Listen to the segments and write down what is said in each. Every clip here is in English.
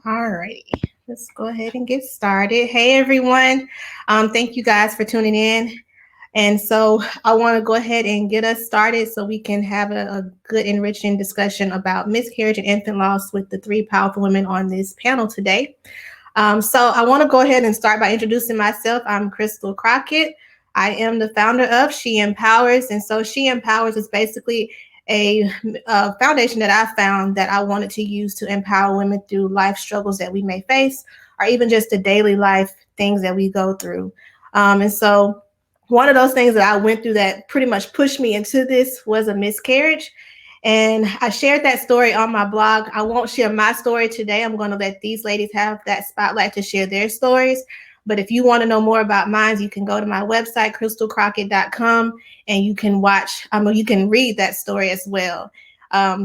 Alrighty, let's go ahead and get started. Hey everyone, thank you guys for tuning in. And so I want to go ahead and get us started so we can have a good, enriching discussion about miscarriage and infant loss with the three powerful women on this panel today. So I want to go ahead and start by introducing myself. I'm Christal Crockett. I am the founder of She Empowers. And so She Empowers is basically a foundation that I found that I wanted to use to empower women through life struggles that we may face, or even just the daily life things that we go through. And so one of those things that I went through that pretty much pushed me into this was a miscarriage. And I shared that story on my blog. I won't share my story today. I'm going to let these ladies have that spotlight to share their stories. But if you want to know more about mine, you can go to my website, christalcrockett.com, and you can you can read that story as well.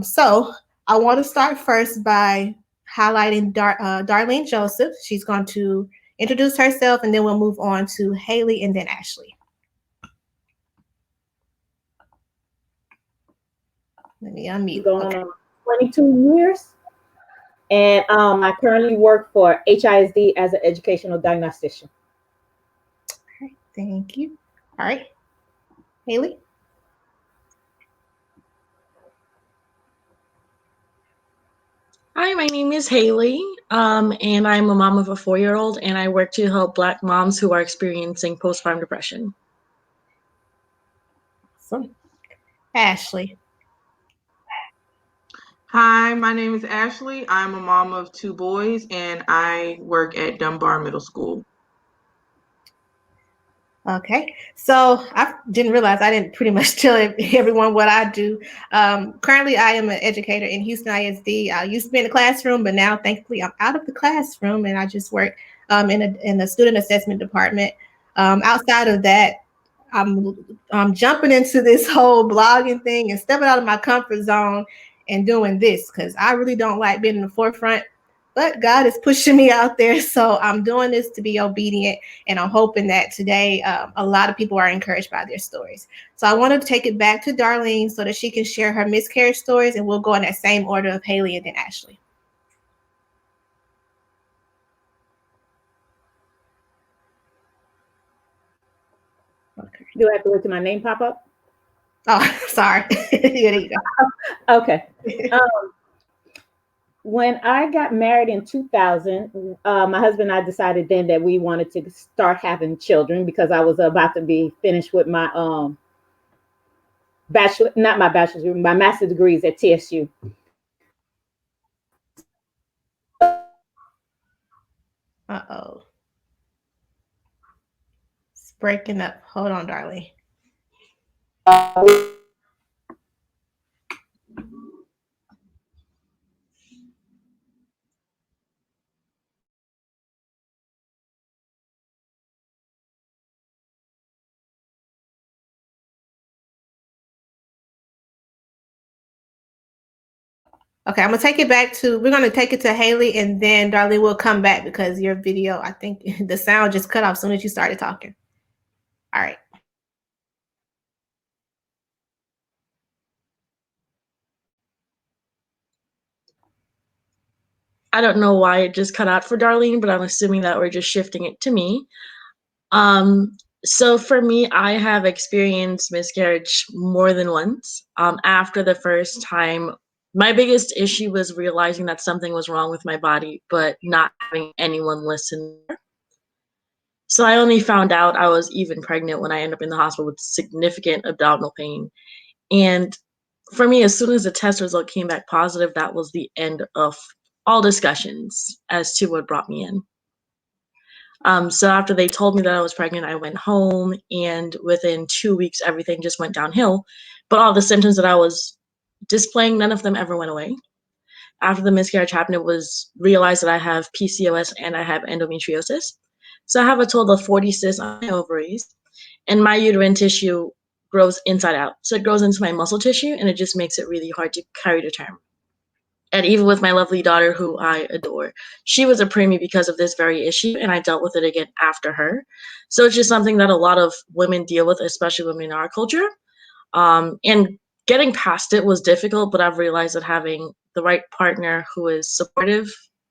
So I want to start first by highlighting Darlene Joseph. She's going to introduce herself, and then we'll move on to Haley and then Ashley. Let me unmute. Going on 22 years. And I currently work for HISD as an educational diagnostician. All right, thank you. All right, Haley. Hi, my name is Haley, and I'm a mom of a 4-year-old, and I work to help Black moms who are experiencing postpartum depression. Awesome. Ashley. Hi, my name is Ashley. I'm a mom of 2 boys, and I work at Dunbar Middle School. Okay, so I didn't realize I didn't pretty much tell everyone what I do. Currently, I am an educator in Houston ISD. I used to be in the classroom, but now thankfully I'm out of the classroom and I just work in the student assessment department. Outside of that, I'm jumping into this whole blogging thing and stepping out of my comfort zone and doing this because I really don't like being in the forefront. But God is pushing me out there. So I'm doing this to be obedient. And I'm hoping that today a lot of people are encouraged by their stories. So I want to take it back to Darlene so that she can share her miscarriage stories. And we'll go in that same order of Haley and then Ashley. Okay. Do I have to wait till my name pop up? Oh, sorry. There you go. Okay. When I got married in 2000, my husband and I decided then that we wanted to start having children because I was about to be finished with my my master's degrees at TSU. Uh-oh. It's breaking up. Hold on, Darlene. Okay, I'm gonna take it back to, we're gonna take it to Haley and then Darlene will come back because your video, I think the sound just cut off as soon as you started talking. All right. I don't know why it just cut out for Darlene, but I'm assuming that we're just shifting it to me. So for me, I have experienced miscarriage more than once. After the first time, my biggest issue was realizing that something was wrong with my body, but not having anyone listen. So I only found out I was even pregnant when I ended up in the hospital with significant abdominal pain. And for me, as soon as the test result came back positive, that was the end of all discussions as to what brought me in. So after they told me that I was pregnant, I went home, and within 2 weeks, everything just went downhill. But all the symptoms that I was displaying, none of them ever went away. After the miscarriage happened, it was realized that I have PCOS and I have endometriosis. So I have a total of 40 cysts on my ovaries, and my uterine tissue grows inside out. So it grows into my muscle tissue, and it just makes it really hard to carry to term. And even with my lovely daughter, who I adore, she was a preemie because of this very issue, and I dealt with it again after her. So it's just something that a lot of women deal with, especially women in our culture. And getting past it was difficult, but I've realized that having the right partner who is supportive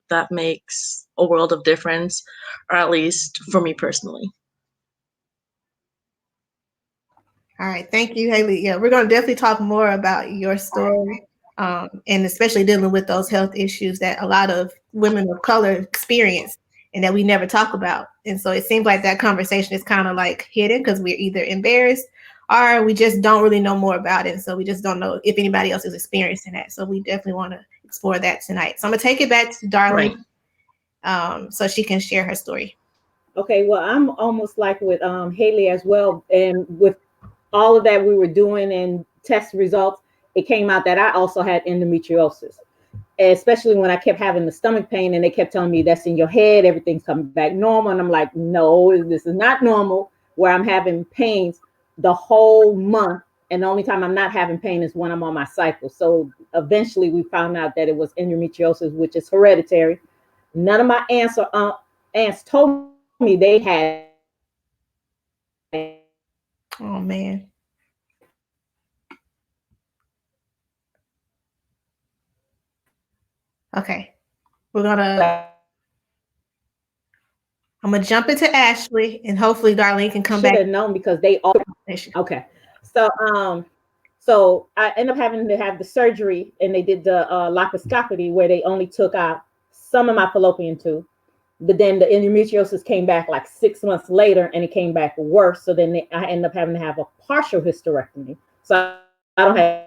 that makes a world of difference, or at least for me personally. All right, thank you, Haley. Yeah, we're going to definitely talk more about your story, and especially dealing with those health issues that a lot of women of color experience and that we never talk about. And so it seems like that conversation is kind of like hidden because we're either embarrassed or we just don't really know more about it. And so we just don't know if anybody else is experiencing that. So we definitely want to explore that tonight. So I'm going to take it back to Darlene, so she can share her story. Okay, well, I'm almost like with Haley as well. And with all of that we were doing and test results, it came out that I also had endometriosis, especially when I kept having the stomach pain and they kept telling me that's in your head, everything's coming back normal. And I'm like, no, this is not normal, where I'm having pains the whole month. And the only time I'm not having pain is when I'm on my cycle. So eventually we found out that it was endometriosis, which is hereditary. None of my aunts told me they had Oh, man. Okay. I'm gonna jump into Ashley, and hopefully Darlene can come should back. have known because they all okay. So so I ended up having to have the surgery, and they did the laparoscopy where they only took out some of my fallopian tube. But then the endometriosis came back like 6 months later, and it came back worse. So then I ended up having to have a partial hysterectomy. So I don't have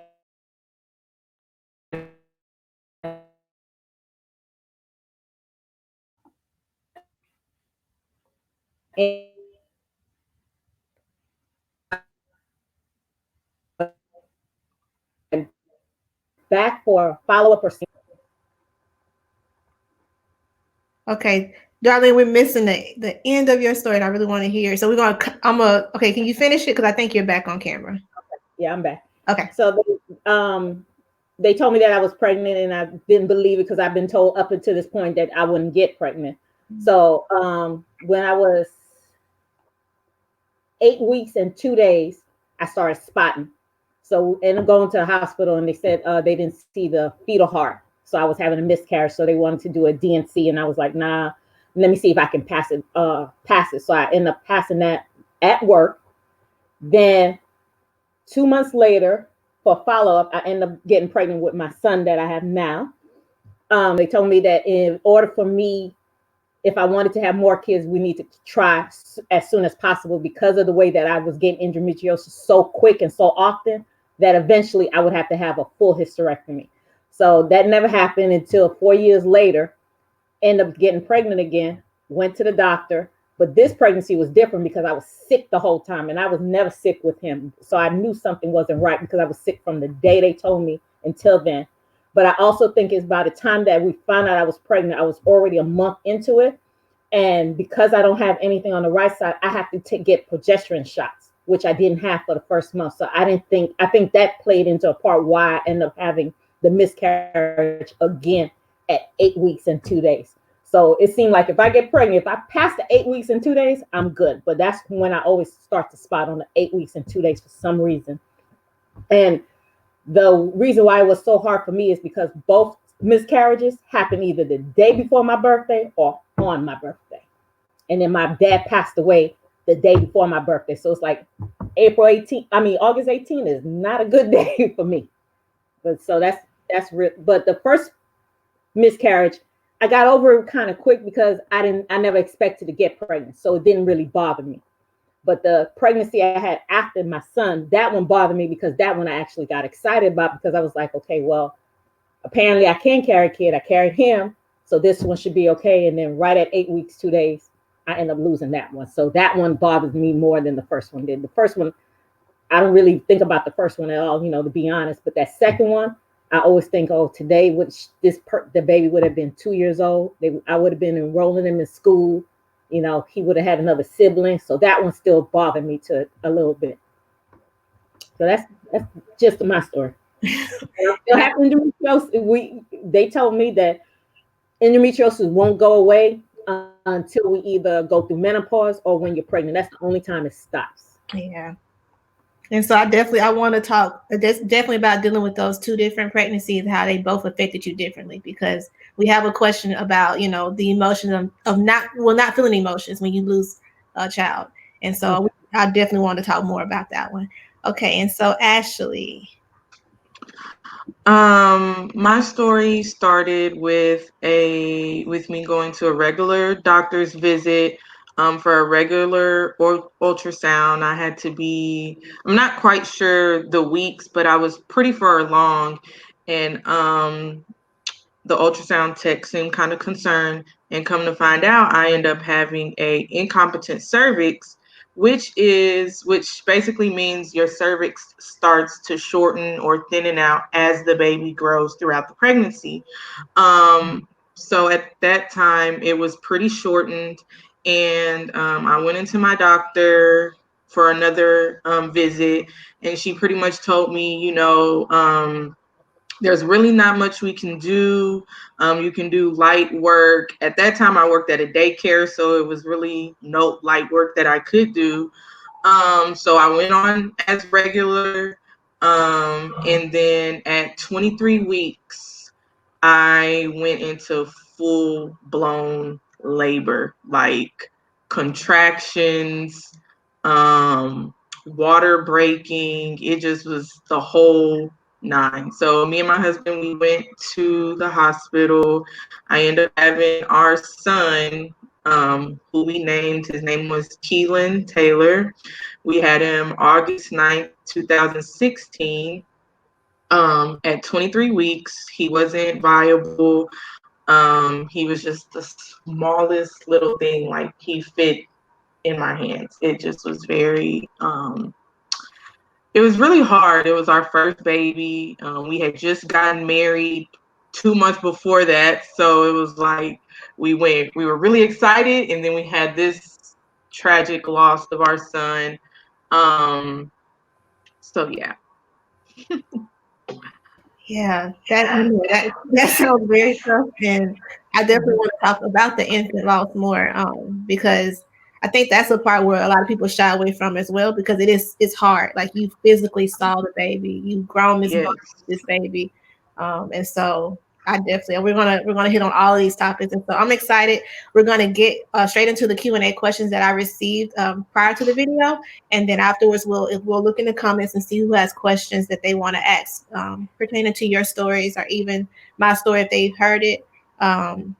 any back for follow-up or Okay, Darlene, we're missing the end of your story, and I really want to hear. So okay, can you finish it? Because I think you're back on camera. yeah, I'm back. Okay. So they told me that I was pregnant, and I didn't believe it because I've been told up until this point that I wouldn't get pregnant. So when I was 8 weeks and 2 days, I started spotting. So and I'm going to the hospital, and they said they didn't see the fetal heart. So I was having a miscarriage. So they wanted to do a DNC, and I was like, nah, let me see if I can pass it. So I ended up passing that at work. Then 2 months later, for follow-up, I ended up getting pregnant with my son that I have now. They told me that in order for me, if I wanted to have more kids, we need to try as soon as possible because of the way that I was getting endometriosis so quick and so often that eventually I would have to have a full hysterectomy. So that never happened until 4 years later. Ended up getting pregnant again, went to the doctor. But this pregnancy was different because I was sick the whole time, and I was never sick with him. So I knew something wasn't right because I was sick from the day they told me until then. But I also think it's by the time that we found out I was pregnant, I was already a month into it. And because I don't have anything on the right side, I have to get progesterone shots, which I didn't have for the first month. So I think that played into a part why I ended up having the miscarriage again at 8 weeks and 2 days. So it seemed like if I get pregnant, if I pass the 8 weeks and 2 days, I'm good. But that's when I always start to spot on the 8 weeks and 2 days for some reason. And the reason why it was so hard for me is because both miscarriages happened either the day before my birthday or on my birthday. And then my dad passed away the day before my birthday. So it's like August 18th is not a good day for me. But so that's real. But the first miscarriage, I got over it kind of quick because I never expected to get pregnant. So it didn't really bother me. But the pregnancy I had after my son, that one bothered me because that one I actually got excited about because I was like, okay, well, apparently I can carry a kid. I carried him. So this one should be okay. And then right at 8 weeks, 2 days, I end up losing that one. So that one bothers me more than the first one did. The first one, I don't really think about the first one at all, to be honest. But that second one, I always think, oh, today, the baby would have been 2 years old. I would have been enrolling him in school. He would have had another sibling. So that one still bothered me to a little bit. So that's just my story. Still have endometriosis. They told me that endometriosis won't go away until we either go through menopause or when you're pregnant. That's the only time it stops. Yeah. And so I want to talk definitely about dealing with those two different pregnancies, how they both affected you differently, because we have a question about, the emotion of not feeling emotions when you lose a child. And so Okay. I definitely want to talk more about that one. Okay. And so Ashley. My story started with me going to a regular doctor's visit for a regular ultrasound. I had to be, I'm not quite sure the weeks, but I was pretty far along, and the ultrasound tech seemed kind of concerned, and come to find out I end up having a incompetent cervix, which basically means your cervix starts to shorten or thinning out as the baby grows throughout the pregnancy. So at that time it was pretty shortened, and I went into my doctor for another visit, and she pretty much told me, there's really not much we can do. You can do light work. At that time, I worked at a daycare, so it was really no light work that I could do. So I went on as regular. And then at 23 weeks, I went into full blown labor, like contractions, water breaking. It just was the whole nine. So me and my husband, we went to the hospital. I ended up having our son, who we named. His name was Keelan Taylor. We had him August 9th, 2016. At 23 weeks, he wasn't viable. He was just the smallest little thing, like he fit in my hands. It just was it was really hard. It was our first baby. We had just gotten married 2 months before that. So it was like we were really excited, and then we had this tragic loss of our son. Um, so yeah. Yeah, that sounds very tough, and I definitely want to talk about the infant loss more, because I think that's a part where a lot of people shy away from as well, because it's hard. Like, you physically saw the baby, you've grown this bond Yes. with this baby, and so I definitely we're gonna hit on all of these topics, and so I'm excited. We're gonna get straight into the Q&A questions that I received prior to the video, and then afterwards we'll look in the comments and see who has questions that they want to ask pertaining to your stories, or even my story if they've heard it. And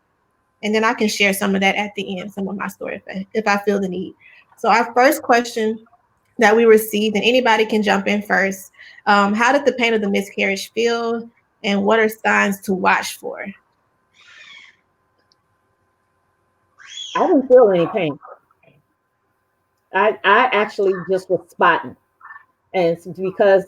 then I can share some of that at the end, some of my story if I feel the need. So our first question that we received, and anybody can jump in first. How did the pain of the miscarriage feel, and what are signs to watch for? I didn't feel any pain. I actually just was spotting. And it's because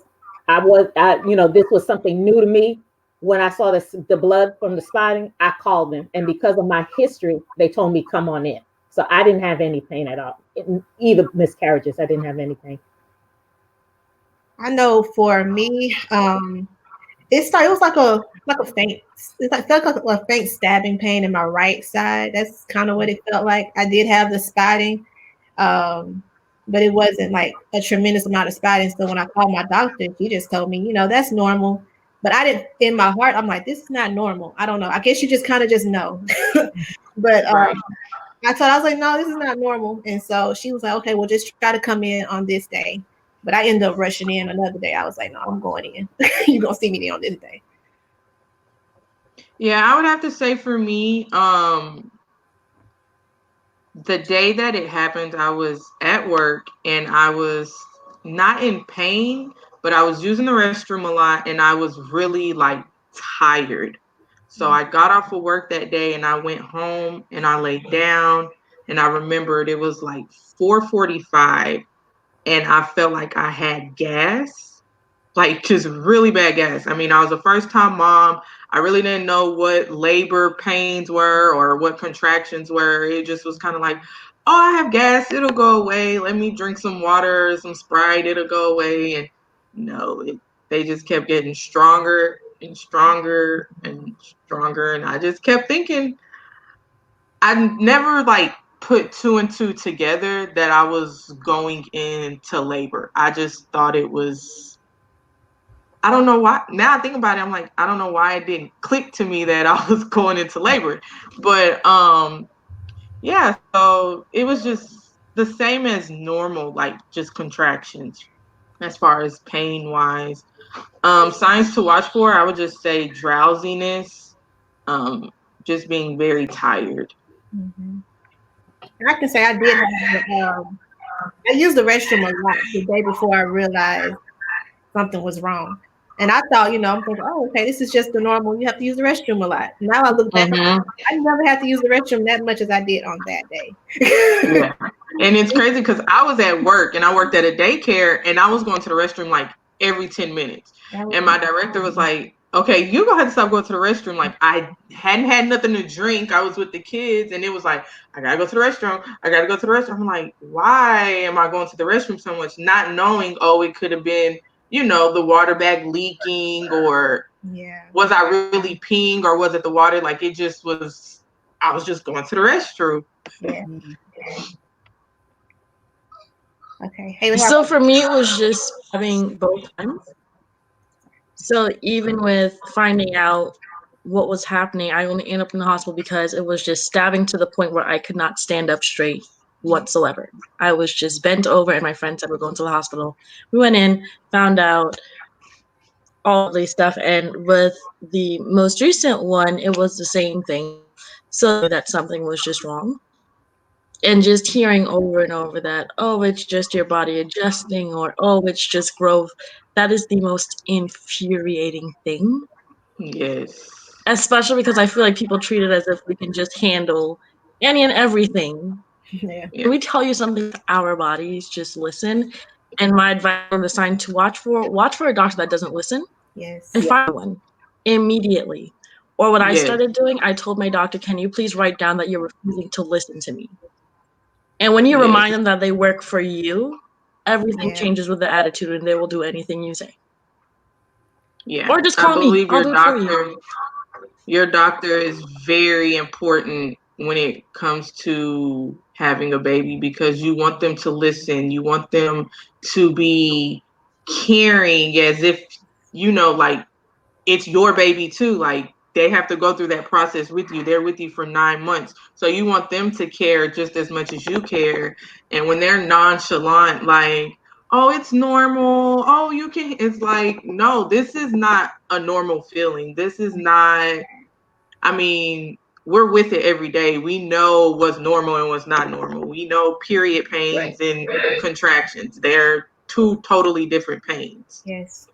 this was something new to me. When I saw the blood from the spotting, I called them. And because of my history, they told me, come on in. So I didn't have any pain at all. Either miscarriages, I didn't have any pain. I know for me, it was like a faint, felt like a faint stabbing pain in my right side. That's kind of what it felt like. I did have the spotting, um, but it wasn't like a tremendous amount of spotting. So when I called my doctor, she just told me, that's normal. But I didn't, in my heart, I'm like, this is not normal. I don't know. I guess you just kind of just know. But Right. I was like, no, this is not normal. And so she was like, okay, well, just try to come in on this day. But I ended up rushing in another day. I was like, no, I'm going in. You're going to see me on this day. Yeah, I would have to say for me, the day that it happened, I was at work and I was not in pain, but I was using the restroom a lot and I was really like tired. So I got off of work that day and I went home and I laid down, and I remembered it was like 4:45 and I felt like I had gas, like just really bad gas. I mean, I was a first time mom. I really didn't know what labor pains were or what contractions were. It just was kind of like, oh, I have gas. It'll go away. Let me drink some water, some Sprite. It'll go away. And no, they just kept getting stronger and stronger and stronger. And I just kept thinking, I never like put two and two together that I was going into labor. I just thought it was, I don't know why. Now I think about it, I'm like, I don't know why it didn't click to me that I was going into labor. But yeah, so it was just the same as normal, like just contractions as far as pain wise. Signs to watch for, I would just say drowsiness, just being very tired. Mm-hmm. I can say I did have, I used the restroom a lot the day before I realized something was wrong. And I thought, I'm thinking, oh, okay, this is just the normal. You have to use the restroom a lot. Now I look back, Mm-hmm. I never had to use the restroom that much as I did on that day. Yeah. And it's crazy because I was at work and I worked at a daycare and I was going to the restroom like every 10 minutes. And my director was like, okay, you're going to have to stop going to the restroom. Like, I hadn't had nothing to drink. I was with the kids and it was like, I got to go to the restroom. I got to go to the restroom. I'm like, why am I going to the restroom so much? Not knowing, oh, it could have been, the water bag leaking, or was I really peeing, or was it the water? Like, it just was, I was just going to the restroom. Yeah. Okay. Hey, So for me, it was just having both times. So even with finding out what was happening, I only ended up in the hospital because it was just stabbing to the point where I could not stand up straight whatsoever. I was just bent over, and my friend said we're going to the hospital. We went in, found out all of these stuff, and with the most recent one, it was the same thing. So that something was just wrong. And just hearing over and over that, oh, it's just your body adjusting, or oh, it's just growth, that is the most infuriating thing. Yes. Especially because I feel like people treat it as if we can just handle any and everything. Yeah. When we tell you something with our bodies, just listen. And my advice on the sign to watch for a doctor that doesn't listen, Yes. and find one immediately. Or what I Yes. started doing, I told my doctor, can you please write down that you're refusing to listen to me? And when you Yes. remind them that they work for you, everything changes with the attitude and they will do anything you say. Yeah. Or just I call me. believe I'll do it for you. your doctor is very important when it comes to having a baby, because you want them to listen. You want them to be caring as if, like it's your baby too. Like, they have to go through that process with you. They're with you for 9 months. So you want them to care just as much as you care. And when they're nonchalant, like, oh, it's normal. Oh, you can, it's like, no, this is not a normal feeling. This is not, I mean, we're with it every day. We know what's normal and what's not normal. We know period pains and contractions. They're two totally different pains. Yes.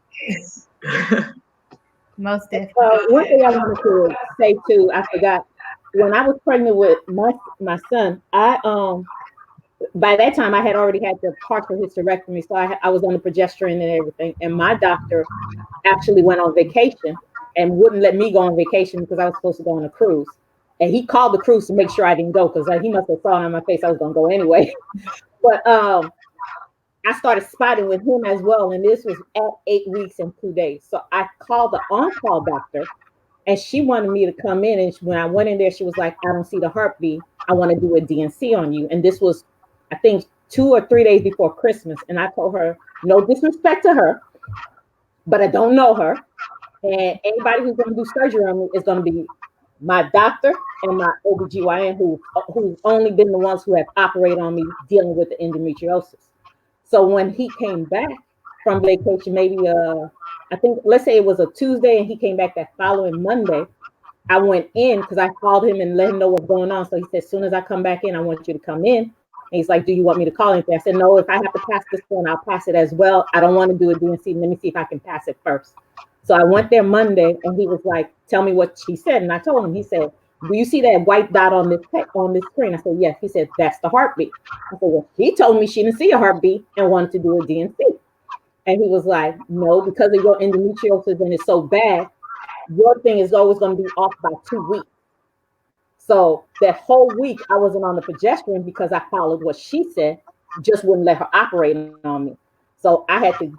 Most definitely. One thing I wanted to say too, I forgot. When I was pregnant with my son, I by that time I had already had the partial hysterectomy, so I was on the progesterone and everything. And my doctor actually went on vacation and wouldn't let me go on vacation because I was supposed to go on a cruise. And he called the cruise to make sure I didn't go, because he must have saw on my face I was gonna go anyway. But I started spotting with him as well, and this was at 8 weeks and 2 days. So I called the on-call doctor, and she wanted me to come in. And when I went in there, she was like, "I don't see the heartbeat. I want to do a DNC on you." And this was, I think, 2 or 3 days before Christmas. And I told her, no disrespect to her, but I don't know her. And anybody who's going to do surgery on me is going to be my doctor and my OBGYN, who's only been the ones who have operated on me dealing with the endometriosis. So when he came back from vacation, maybe I think, let's say it was a Tuesday, and he came back that following Monday, I went in because I called him and let him know what's going on. So he said, as soon as I come back in, I want you to come in. And he's like, do you want me to call anything? I said, no, if I have to pass this one, I'll pass it as well. I don't want to do a DNC. Let me see if I can pass it first. So I went there Monday, and he was like, tell me what she said. And I told him, he said, do you see that white dot on this screen? I said, yes. He said, that's the heartbeat. I said, well, he told me she didn't see a heartbeat and wanted to do a DNC. And he was like, no, because of your endometriosis and it's so bad, your thing is always going to be off by 2 weeks. So that whole week I wasn't on the progesterone because I followed what she said, just wouldn't let her operate on me. So I had to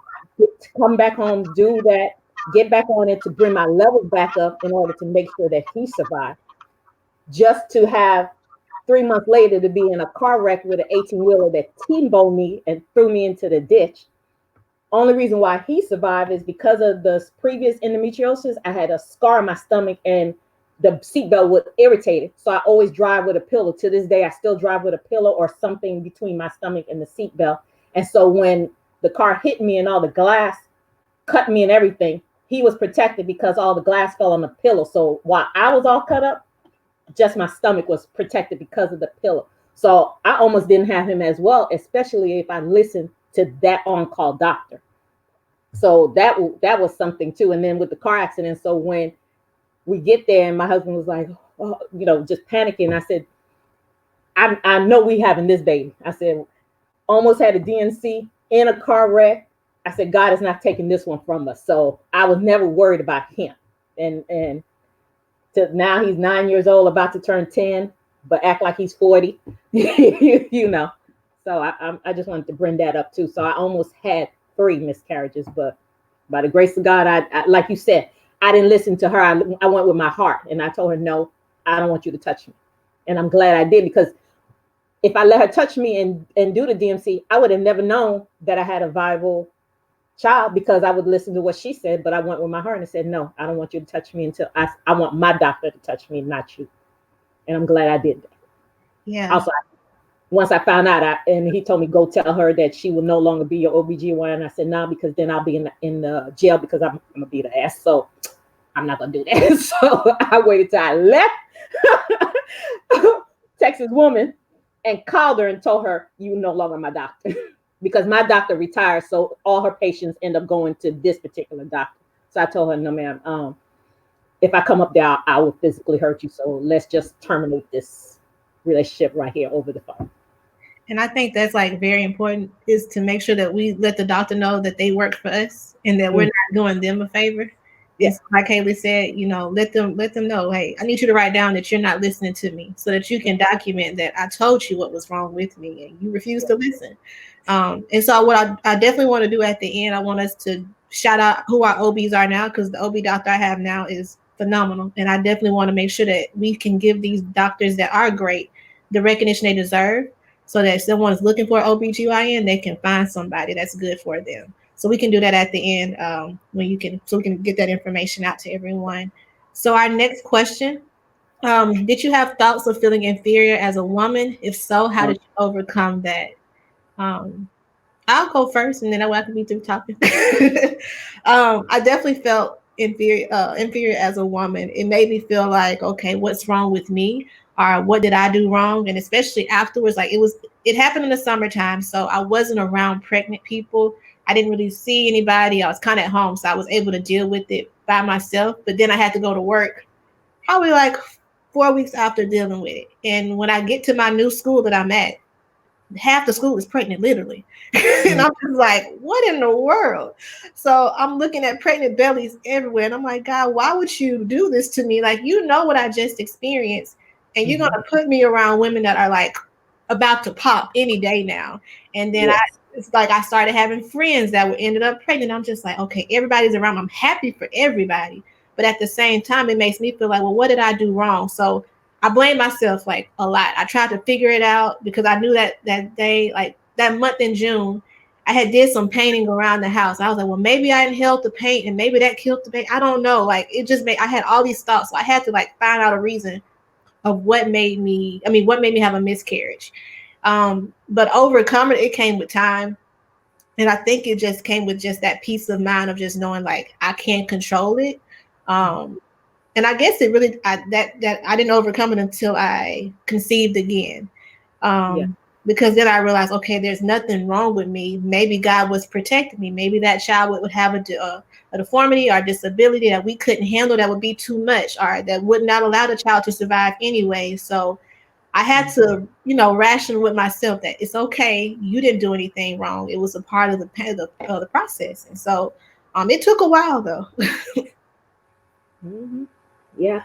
come back home, do that, get back on it to bring my levels back up in order to make sure that he survived. Just to have 3 months later to be in a car wreck with an 18-wheeler that T-boned me and threw me into the ditch. Only reason why he survived is because of the previous endometriosis. I had a scar in my stomach and the seatbelt would irritate it. So I always drive with a pillow. To this day, I still drive with a pillow or something between my stomach and the seatbelt. And so when the car hit me and all the glass cut me and everything, he was protected because all the glass fell on the pillow. So while I was all cut up, just my stomach was protected because of the pillow. So I almost didn't have him as well, especially if I listened to that on-call doctor. So that was something too. And then with the car accident, so when we get there and my husband was like, oh, just panicking, I said, I know we having this baby. I said, almost had a DNC in a car wreck. I said, God is not taking this one from us. So I was never worried about him. And to now he's 9 years old, about to turn 10, but act like he's 40, So I just wanted to bring that up too. So I almost had 3 miscarriages, but by the grace of God, I like you said, I didn't listen to her. I went with my heart and I told her, no, I don't want you to touch me. And I'm glad I did, because if I let her touch me and do the DMC, I would have never known that I had a viable child, because I would listen to what she said, but I went with my heart and said, no, I don't want you to touch me until I want my doctor to touch me, not you. And I'm glad I did that. Yeah. Also, once I found out, and he told me, go tell her that she will no longer be your OBGYN. And I said, no, because then I'll be in the jail, because I'm going to beat her ass. So I'm not going to do that. So I waited till I left Texas woman and called her and told her, you no longer my doctor. Because my doctor retired, so all her patients end up going to this particular doctor. So I told her, no, ma'am, if I come up there, I will physically hurt you. So let's just terminate this relationship right here over the phone. And I think that's like very important, is to make sure that we let the doctor know that they work for us and that we're not doing them a favor. Yeah. Like Haley said, let them know, hey, I need you to write down that you're not listening to me, so that you can document that I told you what was wrong with me and you refused to listen. And so what I definitely want to do at the end, I want us to shout out who our OBs are now, because the OB doctor I have now is phenomenal. And I definitely want to make sure that we can give these doctors that are great the recognition they deserve, so that if someone is looking for OBGYN, they can find somebody that's good for them. So we can do that at the end, so we can get that information out to everyone. So our next question, did you have thoughts of feeling inferior as a woman? If so, how did you overcome that? I'll go first, and then I can be through talking. I definitely felt inferior as a woman. It made me feel like, okay, what's wrong with me, or what did I do wrong? And especially afterwards, like it happened in the summertime, so I wasn't around pregnant people. I didn't really see anybody. I was kind of at home, so I was able to deal with it by myself. But then I had to go to work, probably like 4 weeks after dealing with it. And when I get to my new school that I'm at, half the school is pregnant, literally. And I'm just like, what in the world? So I'm looking at pregnant bellies everywhere. And I'm like, God, why would you do this to me? Like, what I just experienced. And you're going to put me around women that are like about to pop any day now. And then it's like I started having friends that ended up pregnant. I'm just like, okay, everybody's around. I'm happy for everybody. But at the same time, it makes me feel like, well, what did I do wrong? So I blame myself like a lot. I tried to figure it out, because I knew that day, like that month in June, I had did some painting around the house. I was like, well, maybe I inhaled the paint and maybe that killed the paint. I don't know. Like I had all these thoughts. So I had to like find out a reason of what made me have a miscarriage. But overcoming it came with time. And I think it just came with just that peace of mind of just knowing like I can't control it. And I guess it really that I didn't overcome it until I conceived again, because then I realized, okay, there's nothing wrong with me. Maybe God was protecting me. Maybe that child would have a deformity or disability that we couldn't handle, that would be too much, or that would not allow the child to survive anyway. So I had to, ration with myself that it's okay. You didn't do anything wrong. It was a part of the process. And so it took a while though. Yeah.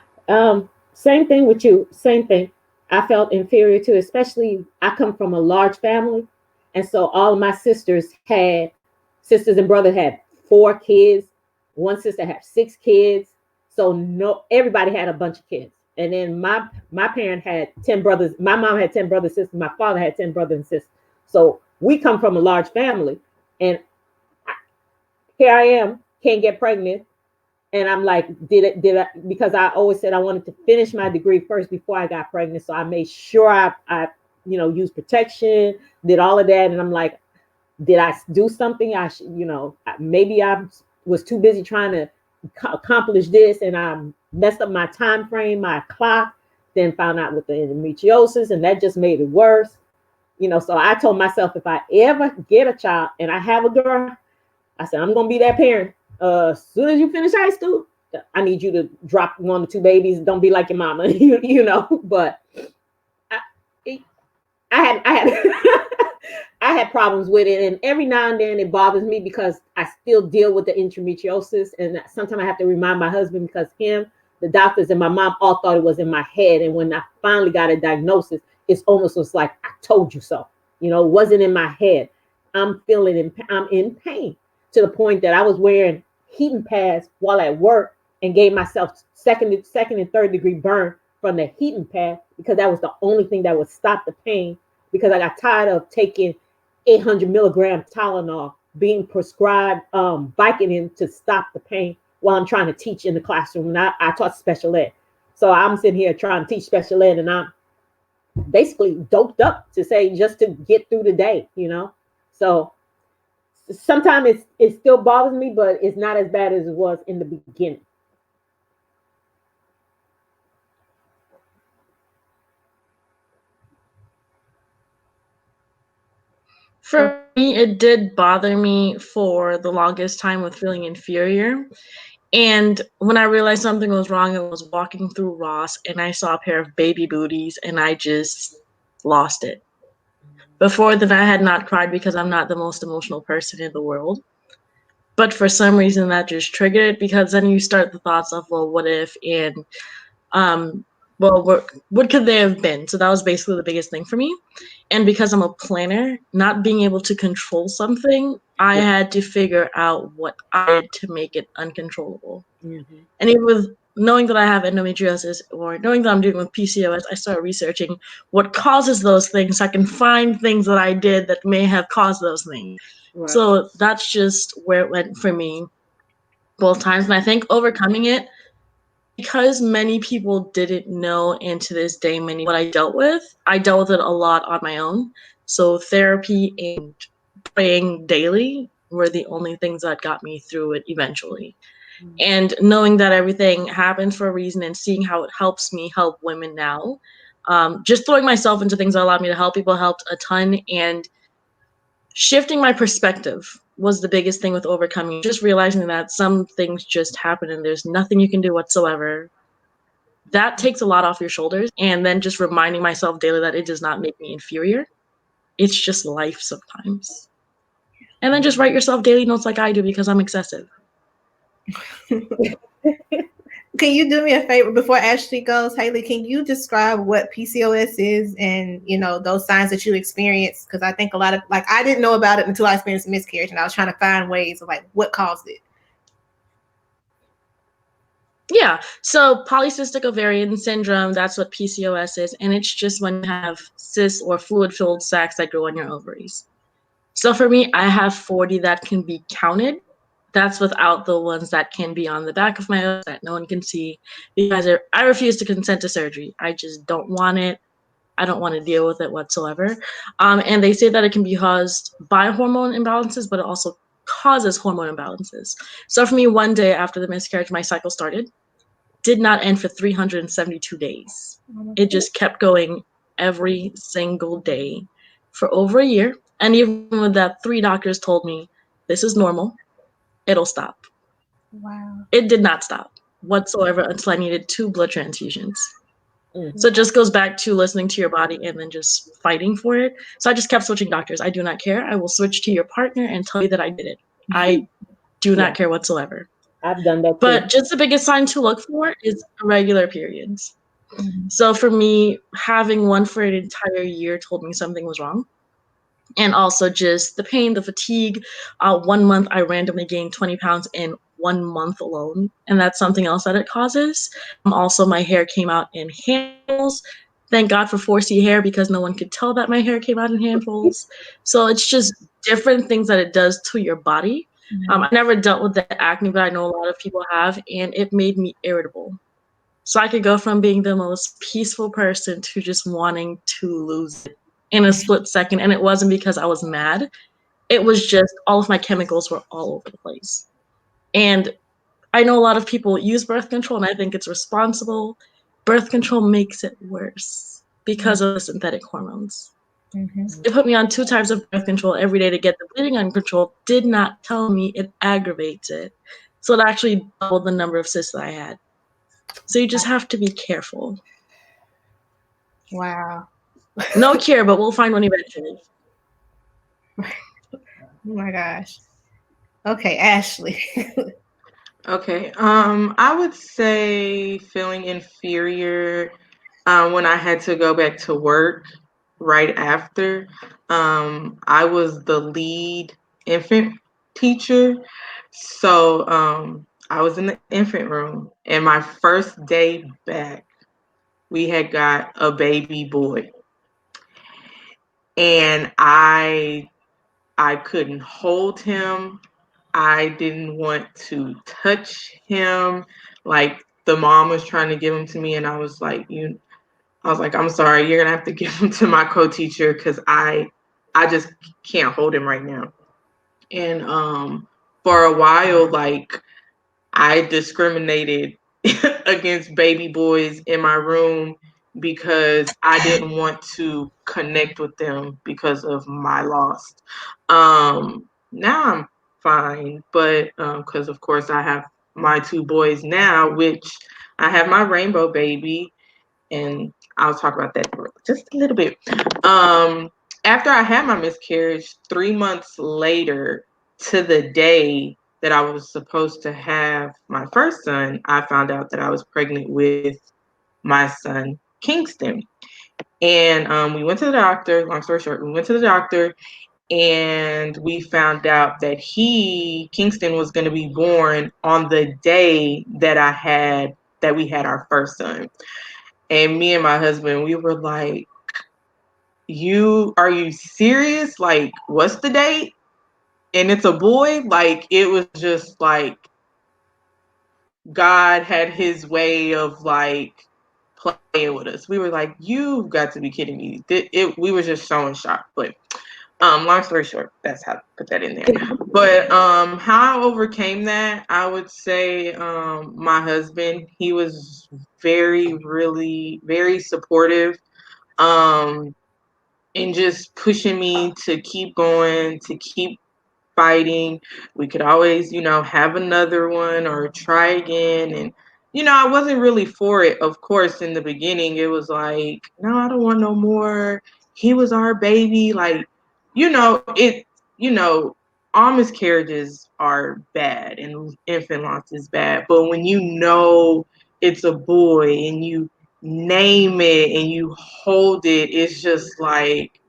Same thing with you. Same thing. I felt inferior too, especially I come from a large family. And so all of my sisters and brothers had 4 kids. One sister had 6 kids. So everybody had a bunch of kids. And then my parent had 10 brothers. My mom had 10 brothers and sisters. My father had 10 brothers and sisters. So we come from a large family. And here I am, can't get pregnant. And I'm like, did I, because I always said I wanted to finish my degree first before I got pregnant. So I made sure I used protection, did all of that. And I'm like, did I do something? I should, maybe I was too busy trying to accomplish this, and I messed up my time frame, my clock. Then found out with the endometriosis, and that just made it worse. So I told myself, if I ever get a child and I have a girl, I said, I'm gonna be that parent. As soon as you finish high school, I need you to drop 1 or 2 babies. Don't be like your mama, But I had I had problems with it, and every now and then it bothers me because I still deal with the endometriosis, and sometimes I have to remind my husband because the doctors, and my mom all thought it was in my head, and when I finally got a diagnosis, it's almost was like I told you so. It wasn't in my head. I'm in pain to the point that I was wearing heating pads while at work and gave myself second and third degree burn from the heating pad because that was the only thing that would stop the pain, because I got tired of taking 800 milligram Tylenol, being prescribed Vicodin to stop the pain while I'm trying to teach in the classroom. And I taught special ed. So I'm sitting here trying to teach special ed, and I'm basically doped up to say just to get through the day, So sometimes it still bothers me, but it's not as bad as it was in the beginning. For me, it did bother me for the longest time with feeling inferior. And when I realized something was wrong, I was walking through Ross and I saw a pair of baby booties and I just lost it. Before then, I had not cried because I'm not the most emotional person in the world. But for some reason, that just triggered it, because then you start the thoughts of, well, what if, and well, what could they have been? So that was basically the biggest thing for me. And because I'm a planner, not being able to control something, I had to figure out what I did to make it uncontrollable. Mm-hmm. And even with knowing that I have endometriosis, or knowing that I'm dealing with PCOS, I started researching what causes those things so I can find things that I did that may have caused those things. Right. So that's just where it went for me both times. And I think overcoming it, because many people didn't know, and to this day, what I dealt with it a lot on my own. So therapy and praying daily were the only things that got me through it eventually. Mm-hmm. And knowing that everything happens for a reason and seeing how it helps me help women now, just throwing myself into things that allowed me to help people helped a ton. And shifting my perspective was the biggest thing with overcoming, just realizing that some things just happen and there's nothing you can do whatsoever. That takes a lot off your shoulders. And then just reminding myself daily that it does not make me inferior. It's just life sometimes. And then just write yourself daily notes like I do, because I'm excessive. Can you do me a favor before Ashley goes? Haley, can you describe what PCOS is and, those signs that you experience? Because I think a lot of, I didn't know about it until I experienced miscarriage, and I was trying to find ways of what caused it. Yeah, so polycystic ovarian syndrome, that's what PCOS is. And it's just when you have cysts or fluid-filled sacs that grow on your ovaries. So for me, I have 40 that can be counted. That's without the ones that can be on the back of my ovaries that no one can see, because I refuse to consent to surgery. I just don't want it. I don't want to deal with it whatsoever. And they say that it can be caused by hormone imbalances, but it also causes hormone imbalances. So for me, one day after the miscarriage, my cycle started. Did not end for 372 days. It just kept going every single day for over a year. And even with that, 3 doctors told me, this is normal. It'll stop. Wow. It did not stop whatsoever until I needed 2 blood transfusions. Mm-hmm. So it just goes back to listening to your body and then just fighting for it. So I just kept switching doctors. I do not care. I will switch to your partner and tell you that I did it. I do not care whatsoever. I've done that too. But just the biggest sign to look for is irregular periods. Mm-hmm. So for me, having one for an entire year told me something was wrong. And also just the pain, the fatigue. 1 month, I randomly gained 20 pounds in 1 month alone, and that's something else that it causes. Also, my hair came out in handfuls. Thank God for 4C hair because no one could tell that my hair came out in handfuls. So it's just different things that it does to your body. I never dealt with the acne, but I know a lot of people have, and it made me irritable. So I could go from being the most peaceful person to just wanting to lose it in a split second. And it wasn't because I was mad. It was just all of my chemicals were all over the place. And I know a lot of people use birth control, and I think it's responsible. Birth control makes it worse because of the synthetic hormones. They put me on 2 types of birth control every day to get the bleeding under control, did not tell me it aggravates it. So it actually doubled the number of cysts that I had. So you just have to be careful. Wow. No cure, but we'll find one eventually. Oh my gosh. Okay, Ashley. Okay. I would say feeling inferior when I had to go back to work right after. I was the lead infant teacher. So I was in the infant room, and my first day back, we had got a baby boy. And I couldn't hold him. I didn't want to touch him. Like the mom was trying to give him to me, and I was like, I'm sorry, you're gonna have to give him to my co-teacher because I just can't hold him right now. And for a while, like I discriminated against baby boys in my room because I didn't want to connect with them because of my loss. Now I'm fine, but because of course I have my 2 boys now, which I have my rainbow baby, and I'll talk about that for just a little bit. After I had my miscarriage, 3 months later, to the day that I was supposed to have my first son, I found out that I was pregnant with my son, Kingston. And we went to the doctor. Long story short, we went to the doctor, and we found out that Kingston, was going to be born on the day that we had our first son. And me and my husband, we were like, are you serious? Like, what's the date? And it's a boy? Like, it was just like God had his way of like playing with us. We were like, you've got to be kidding me. We were just so in shock. But long story short, that's how to put that in there. But how I overcame that, I would say my husband, he was really, very supportive. And just pushing me to keep going, to keep fighting. We could always, have another one or try again. And, I wasn't really for it. Of course, in the beginning, it was like, no, I don't want no more. He was our baby. Like, it, all miscarriages are bad and infant loss is bad. But when it's a boy and you name it and you hold it, it's just like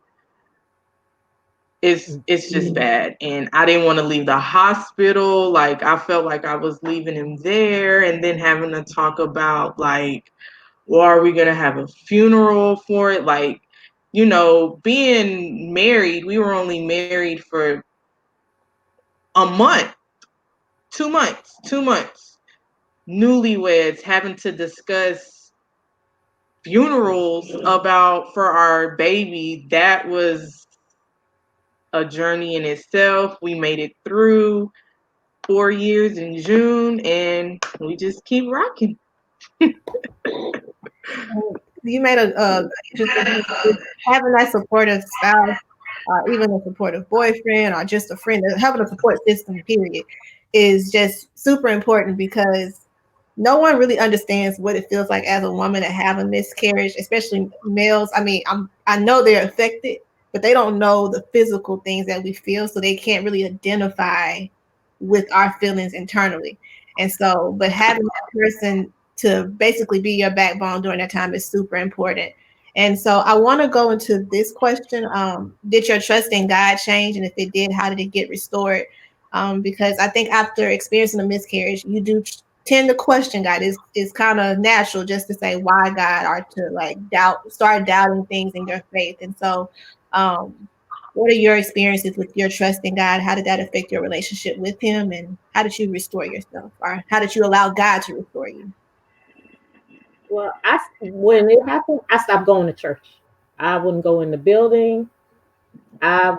it's just bad. And I didn't want to leave the hospital. Like I felt like I was leaving him there and then having to talk about like, well, are we gonna have a funeral for it? Like, being married, we were only married for a month, 2 months. Newlyweds having to discuss funerals for our baby, that was a journey in itself. We made it through 4 years in June, and we just keep rocking. You made a interesting point. Having that supportive spouse, even a supportive boyfriend, or just a friend, having a support system, period, is just super important because no one really understands what it feels like as a woman to have a miscarriage, especially males. I mean, I know they're affected, but they don't know the physical things that we feel, so they can't really identify with our feelings internally. And so, but having that person to basically be your backbone during that time is super important. And so I want to go into this question. Did your trust in God change? And if it did, how did it get restored? because I think after experiencing a miscarriage, you do tend to question God. It's kind of natural just to say why God, or to like start doubting things in your faith. And so, what are your experiences with your trust in God? How did that affect your relationship with Him, and how did you restore yourself, or how did you allow God to restore you? Well, when it happened, I stopped going to church. I wouldn't go in the building. I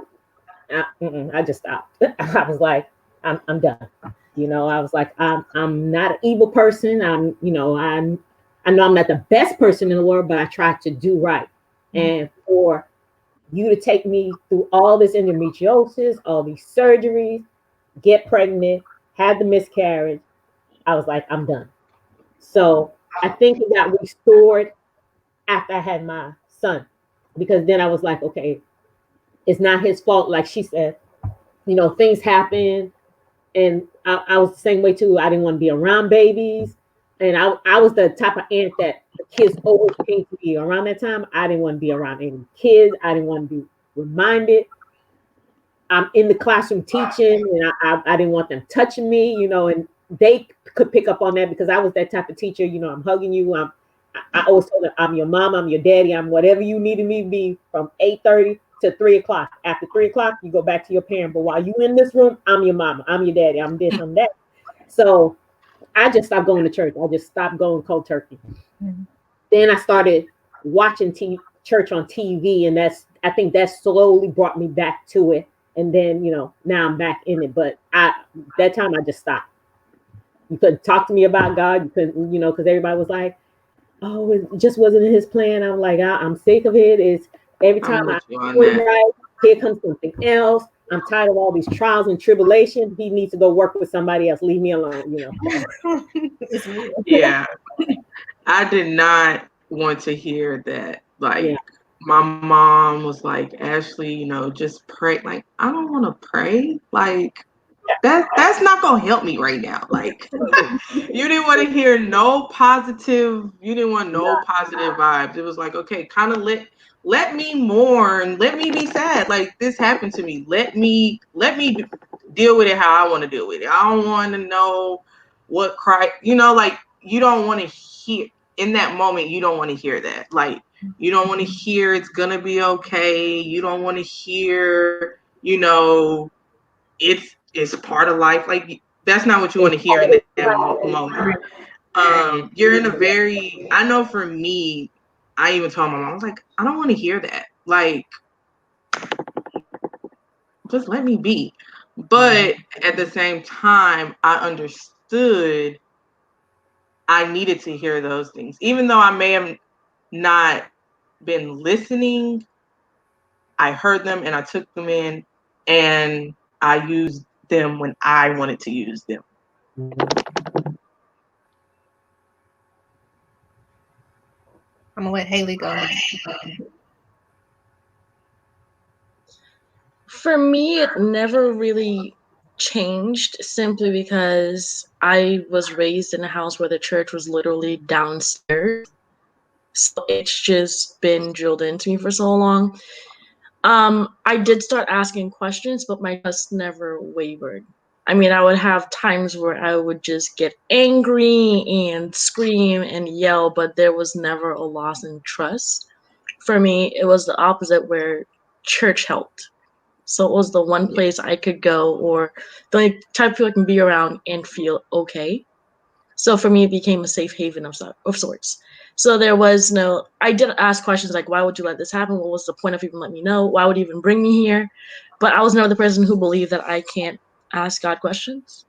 just stopped. I was like, I'm done. I was like, I'm not an evil person. I know I'm not the best person in the world, but I try to do right. And for you to take me through all this endometriosis, all these surgeries, get pregnant, have the miscarriage, I was like, I'm done. So I think it got restored after I had my son, because then I was like, okay, it's not his fault. Like she said, things happen. And I was the same way too. I didn't want to be around babies. And I was the type of aunt that the kids always came to me around that time. I didn't want to be around any kids. I didn't want to be reminded. I'm in the classroom teaching, and I didn't want them touching me, and they could pick up on that because I was that type of teacher. I'm hugging you. I always told them, I'm your mom, I'm your daddy, I'm whatever you needed me to be from 8:30 to 3:00. After 3:00, you go back to your parent. But while you in this room, I'm your mama, I'm your daddy, I'm this, I'm that. So I just stopped going to church. I just stopped going cold turkey. Mm-hmm. Then I started watching church on TV, and I think that slowly brought me back to it. And then, now I'm back in it. But that time I just stopped. You couldn't talk to me about God. You couldn't, because everybody was like, oh, it just wasn't in his plan. I'm like, I'm sick of it. It's every time I do it right, here comes something else. I'm tired of all these trials and tribulations. He needs to go work with somebody else. Leave me alone, Yeah. I did not want to hear that. Like, my mom was like, Ashley, just pray. Like, I don't want to pray. Like, that's not gonna help me right now. Like, you didn't want to hear no positive. You didn't want no positive vibes. It was like, okay, kind of let me mourn. Let me be sad. Like, this happened to me. Let me deal with it how I want to deal with it. I don't want to know what cry. Like, you don't want to hear in that moment. You don't want to hear that. Like, you don't want to hear it's gonna be okay. You don't want to hear, it's a part of life. Like, that's not what you want to hear in that moment. You're in I know for me, I even told my mom, I was like, I don't want to hear that. Like, just let me be. But at the same time, I understood I needed to hear those things. Even though I may have not been listening, I heard them and I took them in, and I used them when I wanted to use them. I'm gonna let Haley go. For me, it never really changed simply because I was raised in a house where the church was literally downstairs. So it's just been drilled into me for so long. I did start asking questions, but my trust never wavered. I mean, I would have times where I would just get angry and scream and yell, but there was never a loss in trust. For me, it was the opposite, where church helped. So it was the one place I could go, or the only type of people I can be around and feel okay. So for me, it became a safe haven of sorts. So there was no, I did ask questions like, why would you let this happen? What was the point of even letting me know? Why would you even bring me here? But I was never the person who believed that I can't ask God questions.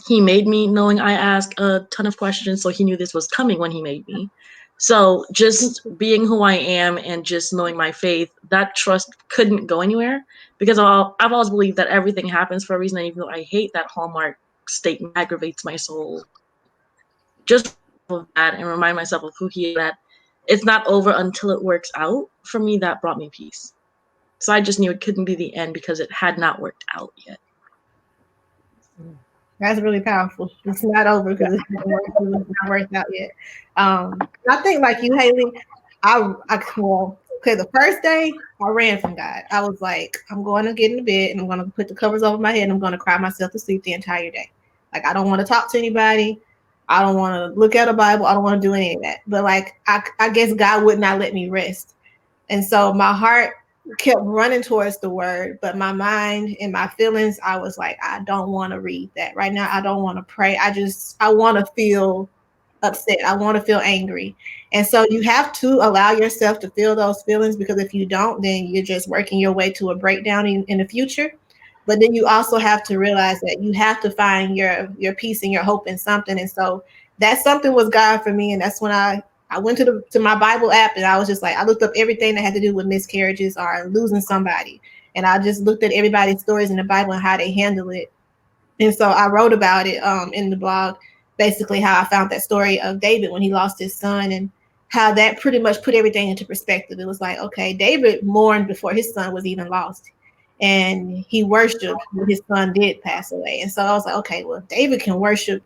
He made me knowing I ask a ton of questions, so he knew this was coming when he made me. So just being who I am and just knowing my faith, that trust couldn't go anywhere, because I've always believed that everything happens for a reason. And even though I hate that Hallmark statement, aggravates my soul, just of that and remind myself of who he is, that it's not over until it works out. For me, that brought me peace. So I just knew it couldn't be the end because it had not worked out yet. That's really powerful. It's not over because it's not worked out yet. I think like you, Haley, Okay, the first day I ran from God. I was like, I'm going to get in the bed and I'm going to put the covers over my head and I'm going to cry myself to sleep the entire day. Like, I don't want to talk to anybody. I don't want to look at a Bible. I don't want to do any of that. But like, I guess God would not let me rest. And so my heart kept running towards the word, but my mind and my feelings, I was like, I don't want to read that right now. I don't want to pray. I want to feel upset. I want to feel angry. And so you have to allow yourself to feel those feelings, because if you don't, then you're just working your way to a breakdown in the future. But then you also have to realize that you have to find your peace and your hope in something. And so that something was God for me. And that's when I went to my Bible app and I was just like, I looked up everything that had to do with miscarriages or losing somebody. And I just looked at everybody's stories in the Bible and how they handle it. And so I wrote about it in the blog, basically how I found that story of David when he lost his son, and how that pretty much put everything into perspective. It was like, okay, David mourned before his son was even lost. And he worshiped when his son did pass away. And so I was like, okay, well, if David can worship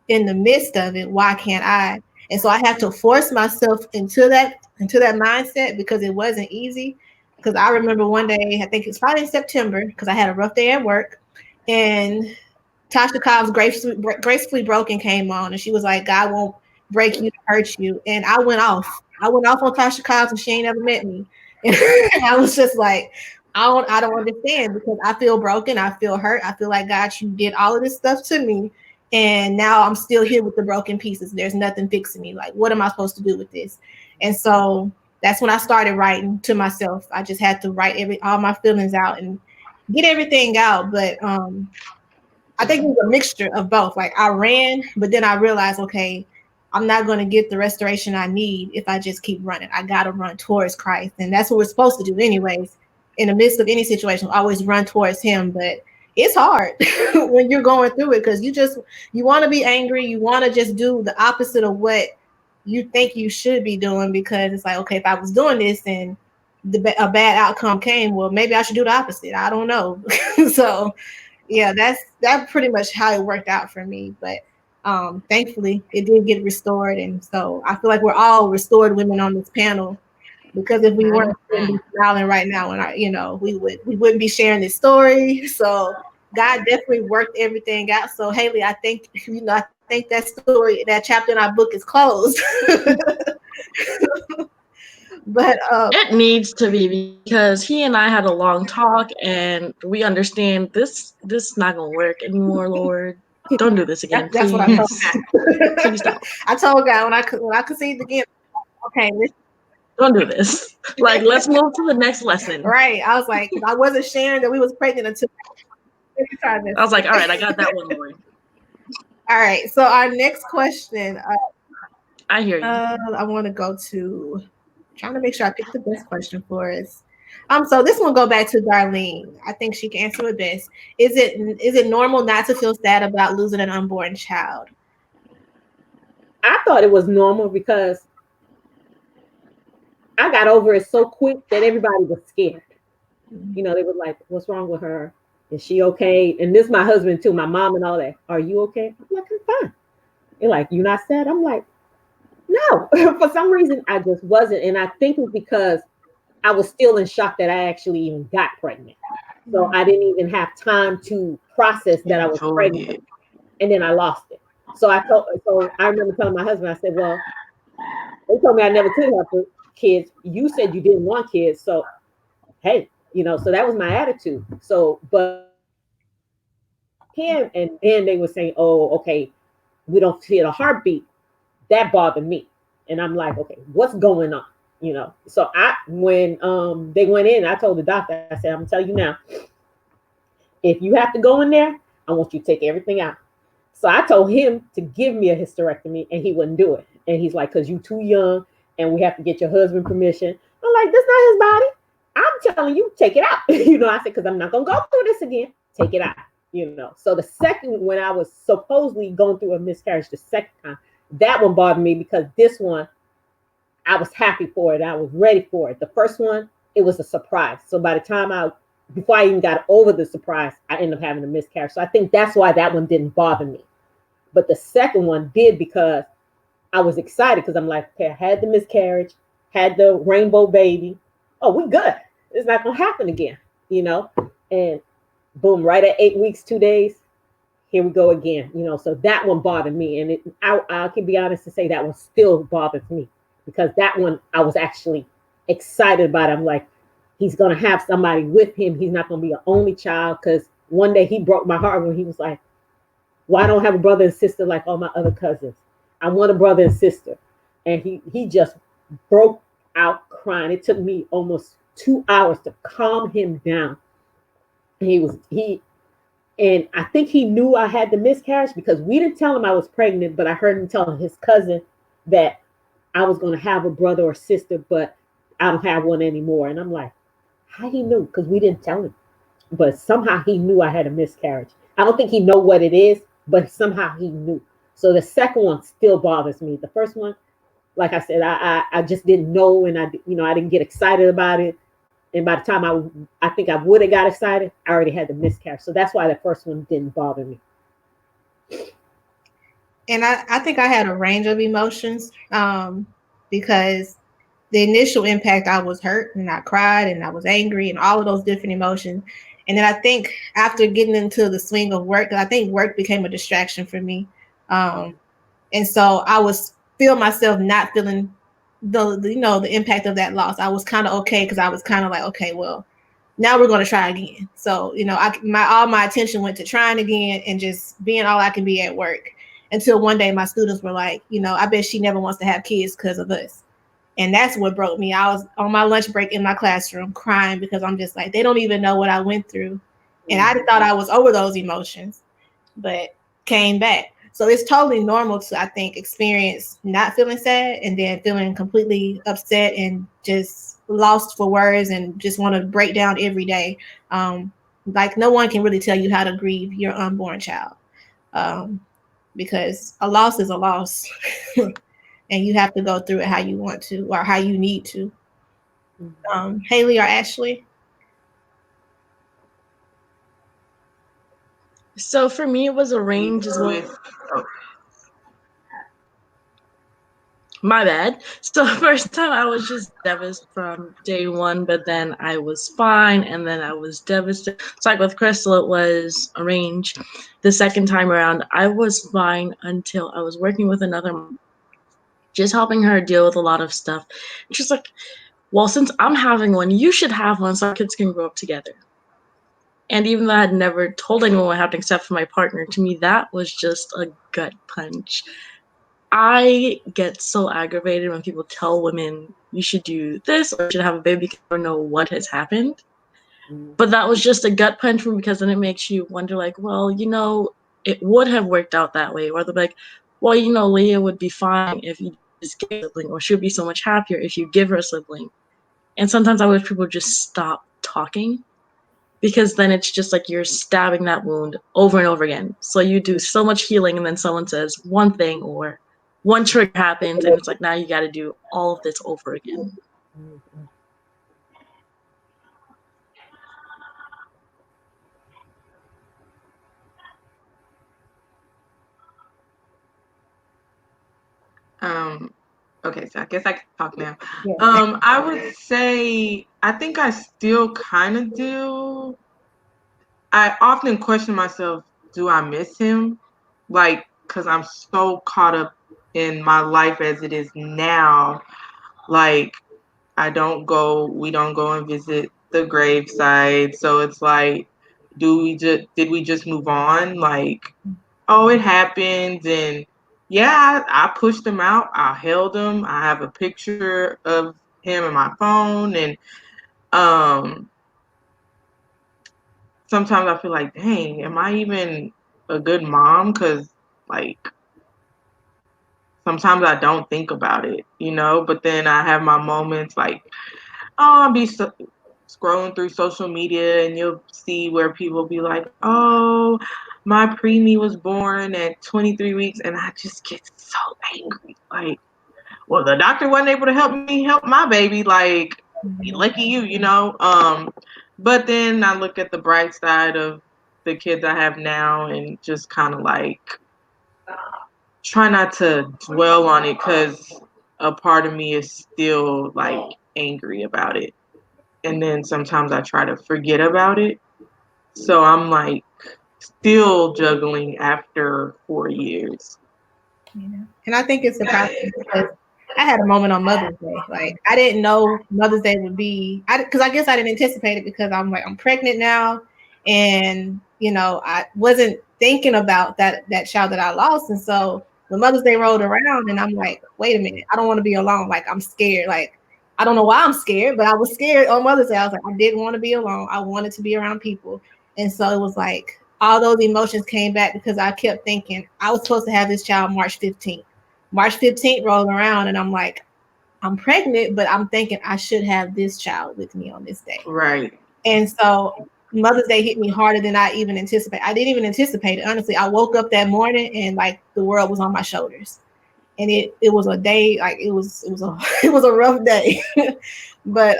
in the midst of it, why can't I? And so I had to force myself into that mindset, because it wasn't easy. Because I remember one day, I think it's probably in September, because I had a rough day at work, and Tasha Cobb's Gracefully Broken came on, and she was like, God won't break you to hurt you. And I went off. I went off on Tasha Cobbs, and she ain't never met me. And I was just like, I don't understand, because I feel broken. I feel hurt. I feel like, God, you did all of this stuff to me. And now I'm still here with the broken pieces. There's nothing fixing me. Like, what am I supposed to do with this? And so that's when I started writing to myself. I just had to write all my feelings out and get everything out. But I think it was a mixture of both. Like, I ran, but then I realized, okay, I'm not going to get the restoration I need if I just keep running. I got to run towards Christ. And that's what we're supposed to do anyways. In the midst of any situation, always run towards him. But it's hard when you're going through it, because you want to be angry. You want to just do the opposite of what you think you should be doing, because it's like, okay, if I was doing this and a bad outcome came, well, maybe I should do the opposite. I don't know. So yeah, that's pretty much how it worked out for me. But thankfully it did get restored. And so I feel like we're all restored women on this panel, because if we weren't, we wouldn't be smiling right now, and we wouldn't be sharing this story. So God definitely worked everything out. So Haley, I think I think that story, that chapter in our book is closed. But It needs to be, because he and I had a long talk and we understand this not gonna work anymore, Lord. Don't do this again, that's what I told please. God. Please don't. I told God when I conceived again, okay, Don't do this. Like, let's move to the next lesson. right. I was like, I wasn't sharing that we was pregnant until every time. I was like, all right, I got that one, Lord. All right. So our next question, I hear you. I want to go to, trying to make sure I pick the best question for us. So this one go back to Darlene. I think she can answer it best. Is it normal not to feel sad about losing an unborn child? I thought it was normal because I got over it so quick that everybody was scared. They were like, what's wrong with her? Is she okay? And this is my husband too, my mom and all that. Are you okay? I'm like, I'm fine. They're like, you not sad? I'm like, no. For some reason, I just wasn't. And I think it's because I was still in shock that I actually even got pregnant. So I didn't even have time to process that I was pregnant. And then I lost it. So I remember telling my husband, I said, well, they told me I never could have kids. You said you didn't want kids. So, hey, so that was my attitude. So, but him, and then they were saying, oh, okay, we don't feel a heartbeat. That bothered me. And I'm like, okay, what's going on? So when they went in, I told the doctor, I said, I'm gonna tell you now, if you have to go in there, I want you to take everything out. So I told him to give me a hysterectomy, and he wouldn't do it. And he's like, because you're too young and we have to get your husband permission. I'm like, that's not his body. I'm telling you, take it out. I said, because I'm not going to go through this again. Take it out. So the second, when I was supposedly going through a miscarriage the second time, that one bothered me, because this one, I was happy for it. I was ready for it. The first one, it was a surprise. So by the time before I even got over the surprise, I ended up having a miscarriage. So I think that's why that one didn't bother me. But the second one did, because I was excited, because I'm like, okay, I had the miscarriage, had the rainbow baby. Oh, we good. It's not gonna happen again, you know. And boom, right at 8 weeks, 2 days, here we go again, you know. So that one bothered me, and I can be honest to say that one still bothers me because that one I was actually excited about. I'm like, he's gonna have somebody with him. He's not gonna be an only child. Because one day he broke my heart when he was like, "Why don't I have a brother and sister like all my other cousins? I want a brother and sister." And he just broke out crying. It took me almost 2 hours to calm him down. He and I think he knew I had the miscarriage because we didn't tell him I was pregnant, but I heard him telling his cousin that I was going to have a brother or sister, but I don't have one anymore. And I'm like, how he knew? Because we didn't tell him. But somehow he knew I had a miscarriage. I don't think he know what it is, but somehow he knew. So the second one still bothers me. The first one, like I said, I just didn't know, and I didn't get excited about it. And by the time I think I would have got excited, I already had the miscarriage. So that's why the first one didn't bother me. And I think I had a range of emotions because the initial impact, I was hurt and I cried and I was angry and all of those different emotions. And then I think after getting into the swing of work, I think work became a distraction for me. And so I was feel myself not feeling the impact of that loss. I was kind of okay because I was kind of like, okay, well, now we're going to try again. So all my attention went to trying again and just being all I can be at work until one day my students were like, I bet she never wants to have kids because of us. And that's what broke me. I was on my lunch break in my classroom crying because I'm just like, they don't even know what I went through. And I thought I was over those emotions, but came back. So it's totally normal to, I think, experience not feeling sad and then feeling completely upset and just lost for words and just want to break down every day. Like no one can really tell you how to grieve your unborn child, because a loss is a loss. And you have to go through it how you want to or how you need to. Haley or Ashley? So for me, it was a range as well. My bad. So first time I was just devastated from day one, but then I was fine, and then I was devastated. So like with Christal, it was a range. The second time around, I was fine until I was working with another mom, just helping her deal with a lot of stuff. And she's like, well, since I'm having one, you should have one so our kids can grow up together. And even though I had never told anyone what happened except for my partner, to me, that was just a gut punch. I get so aggravated when people tell women you should do this or you should have a baby because you don't know what has happened. But that was just a gut punch for me because then it makes you wonder, like, well, it would have worked out that way. Or they're like, well, Leah would be fine if you just get a sibling, or she'll be so much happier if you give her a sibling. And sometimes I wish people just stop talking because then it's just like you're stabbing that wound over and over again. So you do so much healing and then someone says one thing or one trigger happens and it's like now you got to do all of this over again. Okay, so I guess I can talk now. Yeah. I would say I think I still kind of do. I often question myself, do I miss him? Like, because I'm so caught up in my life as it is now. Like, we don't go and visit the graveside. So it's like, did we just move on? Like, oh, it happened. And yeah, I pushed him out. I held him. I have a picture of him in my phone. And um, sometimes I feel like, dang, am I even a good mom? Because, like, sometimes I don't think about it, but then I have my moments like, oh, I'll be scrolling through social media and you'll see where people be like, oh, my preemie was born at 23 weeks. And I just get so angry. Like, well, the doctor wasn't able to help me help my baby. Like, lucky you. But then I look at the bright side of the kids I have now and just kind of like try not to dwell on it because a part of me is still like angry about it. And then sometimes I try to forget about it. So I'm like still juggling after 4 years. And I think it's a process because I had a moment on Mother's Day. Like I didn't know Mother's Day would be, because I guess I didn't anticipate it because I'm pregnant now, and I wasn't thinking about that child that I lost, and so when Mother's Day rolled around, and I'm like, wait a minute, I don't want to be alone. Like I'm scared. Like I don't know why I'm scared, but I was scared on Mother's Day. I was like, I didn't want to be alone. I wanted to be around people, and so it was like all those emotions came back because I kept thinking I was supposed to have this child March 15th. March 15th rolled around and I'm like, I'm pregnant, but I'm thinking I should have this child with me on this day. Right. And so Mother's Day hit me harder than I even anticipated. I didn't even anticipate it. Honestly, I woke up that morning and like the world was on my shoulders. And it was a day, like it was it was a rough day. But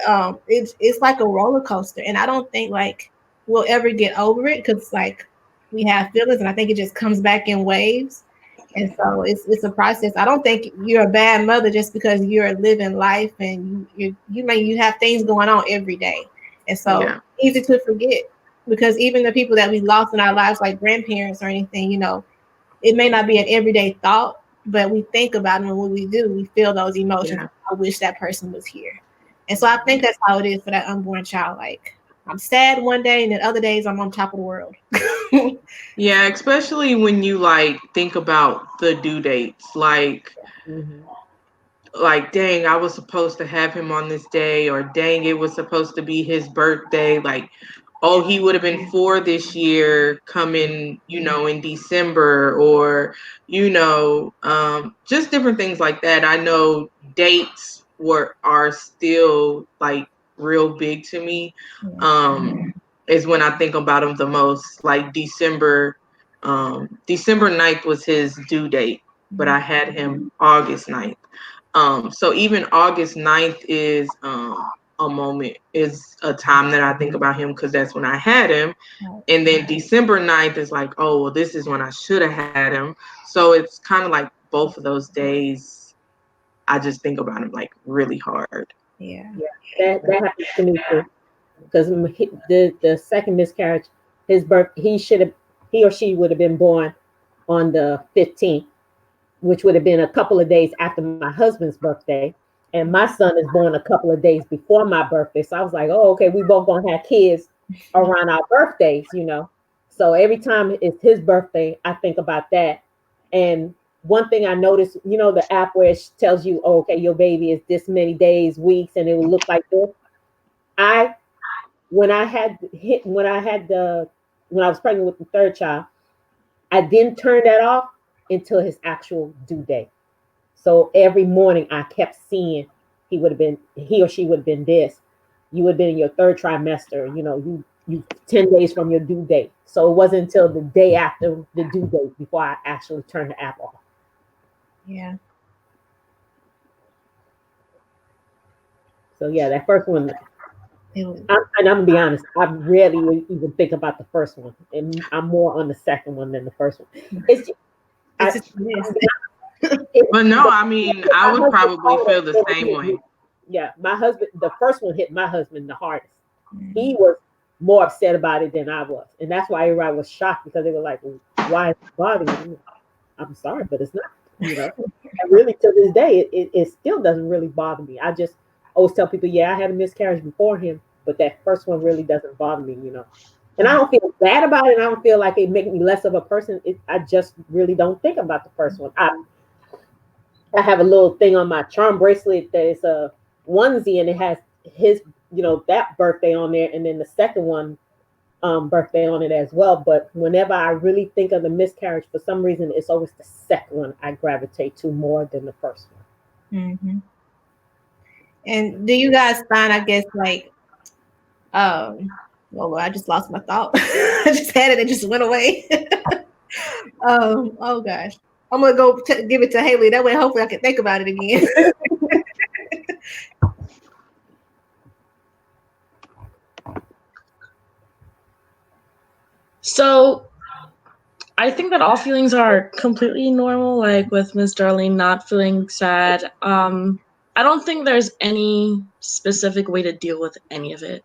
it's like a roller coaster. And I don't think like we'll ever get over it because like we have feelings and I think it just comes back in waves. And so it's a process. I don't think you're a bad mother just because you're living life and you have things going on every day. And so easy to forget because even the people that we lost in our lives, like grandparents or anything, it may not be an everyday thought, but we think about them, and when we do, we feel those emotions. Yeah. I wish that person was here. And so I think that's how it is for that unborn child. Like I'm sad one day and then other days I'm on top of the world. Yeah, especially when you like think about the due dates. Like dang, I was supposed to have him on this day, or dang, it was supposed to be his birthday. Like, oh, he would have been 4 this year coming, in December, or, just different things like that. I know dates are still like real big to me. Is when I think about him the most. Like December 9th was his due date, but I had him August 9th. So even August 9th is a time that I think about him because that's when I had him. And then December 9th is like, oh, well, this is when I should have had him. So it's kind of like both of those days, I just think about him like really hard. Yeah. That happens to me too. Because the second miscarriage, he or she would have been born on the 15th, which would have been a couple of days after my husband's birthday. And my son is born a couple of days before my birthday. So I was like, oh, okay, we both gonna have kids around our birthdays. So every time it's his birthday, I think about that. And one thing I noticed, the app where it tells you, oh, okay, your baby is this many days, weeks, and it will look like this. I when I was pregnant with the third child, I didn't turn that off until his actual due date. So every morning I kept seeing he or she would have been this. You would have been in your third trimester, you 10 days from your due date. So it wasn't until the day after the due date before I actually turned the app off. Yeah. So yeah, that first one, And I'm gonna be honest, I rarely even think about the first one, and I'm more on the second one than the first one. It's just, But no, I mean, I would probably feel the same way. Yeah, my husband, the first one hit my husband the hardest. He was more upset about it than I was, and that's why everybody was shocked because they were like, "Why is it bothering you?" I'm sorry, but it's not. And really, to this day, it still doesn't really bother me. I just always tell people, yeah, I had a miscarriage before him, but that first one really doesn't bother me. And I don't feel bad about it. And I don't feel like it makes me less of a person. I just really don't think about the first one. I have a little thing on my charm bracelet that is a onesie, and it has his, that birthday on there, and then the second one birthday on it as well. But whenever I really think of the miscarriage, for some reason, it's always the second one I gravitate to more than the first one. Mm-hmm. And do you guys find, I guess, like, well, I just lost my thought. I just had it, it just went away. Oh gosh, I'm gonna go give it to Haley. That way, hopefully, I can think about it again. So I think that all feelings are completely normal, like with Miss Darlene not feeling sad. I don't think there's any specific way to deal with any of it.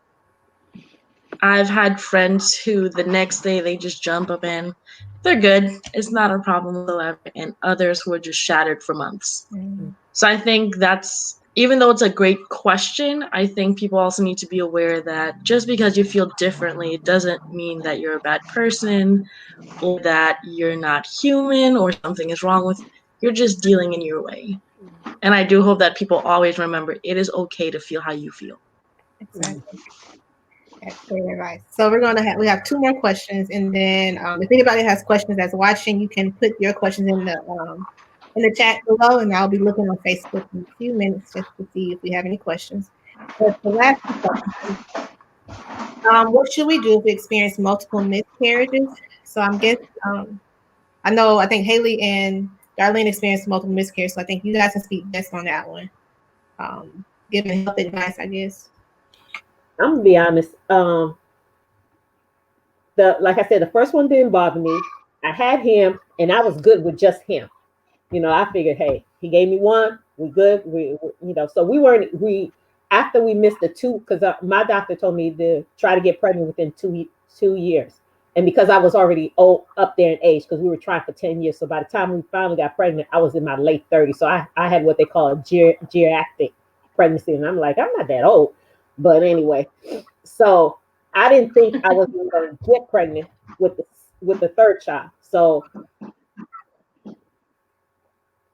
I've had friends who the next day they just jump up and they're good. It's not a problem whatsoever. And others who are just shattered for months. Mm. So I think that's, even though it's a great question, I think people also need to be aware that just because you feel differently, it doesn't mean that you're a bad person or that you're not human or something is wrong with you. You're just dealing in your way. And I do hope that people always remember it is okay to feel how you feel. Exactly. That's great advice. So we have two more questions, and then if anybody has questions that's watching, you can put your questions in the chat below, and I'll be looking on Facebook in a few minutes just to see if we have any questions. But the last two questions, what should we do if we experience multiple miscarriages? So I think Haley and Darlene experienced multiple miscarriages, so I think you guys can speak best on that one. Giving health advice, I guess. I'm gonna be honest. Like I said, the first one didn't bother me. I had him, and I was good with just him. I figured, hey, he gave me one, we good. So we after we missed the two, because my doctor told me to try to get pregnant within 2 years, and because I was already old up there in age, because we were trying for 10 years. So by the time we finally got pregnant, I was in my late 30s. So I had what they call a geriatric pregnancy, and I'm like, I'm not that old, but anyway, so I didn't think I was going to get pregnant with the third child. So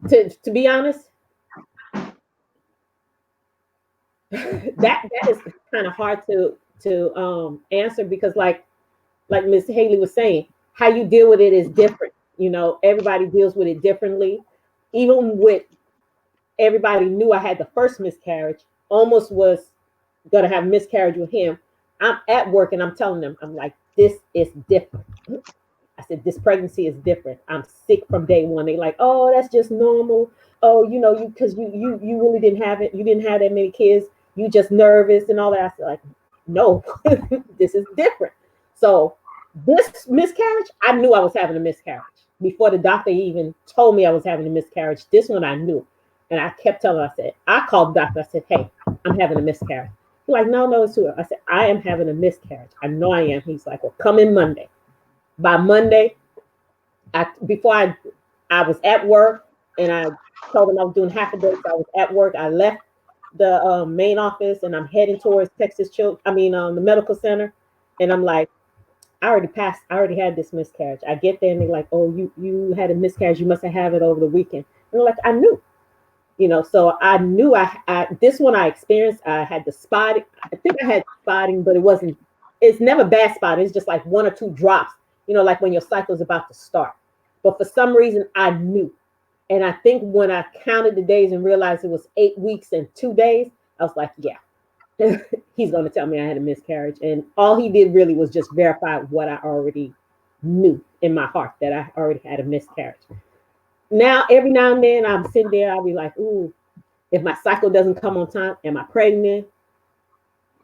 to be honest, that is kind of hard to answer, because like Miss Haley was saying, how you deal with it is different. Everybody deals with it differently. Even with everybody knew I had the first miscarriage, almost was gonna have miscarriage with him. I'm at work and I'm telling them, I'm like, this is different. I said, this pregnancy is different. I'm sick from day one. They like, oh, that's just normal. Oh, you because you really didn't have it. You didn't have that many kids. You just nervous and all that. I said, like, no, this is different. So this miscarriage, I knew I was having a miscarriage before the doctor even told me I was having a miscarriage. This one I knew. And I kept telling her, I called the doctor. I said, hey, I'm having a miscarriage. He's like, no, it's too early. I said, I am having a miscarriage. I know I am. He's like, well, come in Monday. By Monday, before I was at work, and I told them I was doing half a day. So I was at work. I left the main office, and I'm heading towards the medical center. And I'm like, I already had this miscarriage. I get there and they're like, oh, you had a miscarriage. You must have had it over the weekend. And I'm like, I knew. So I knew this one I experienced. I had the spotting. I think I had spotting, but it's never bad spotting. It's just like one or two drops, like when your cycle is about to start. But for some reason, I knew. And I think when I counted the days and realized it was 8 weeks and 2 days, I was like, yeah, he's going to tell me I had a miscarriage. And all he did really was just verify what I already knew in my heart, that I already had a miscarriage. Now, every now and then I'm sitting there, I'll be like, ooh, if my cycle doesn't come on time, am I pregnant?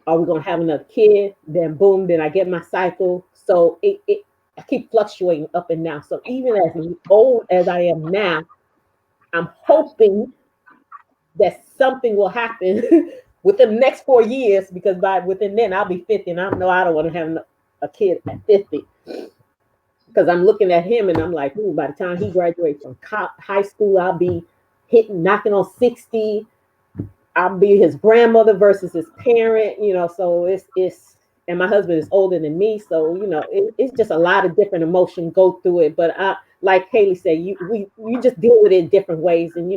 Are we going to have another kid? Then boom, then I get my cycle. So I keep fluctuating up and down. So even as old as I am now, I'm hoping that something will happen within the next 4 years, because within then I'll be 50, and I know I don't want to have a kid at 50. Because I'm looking at him and I'm like, ooh, by the time he graduates from high school, I'll be knocking on 60. I'll be his grandmother versus his parent, so it's and my husband is older than me. So, it's just a lot of different emotions go through it. But like Haley said, you just deal with it in different ways. And,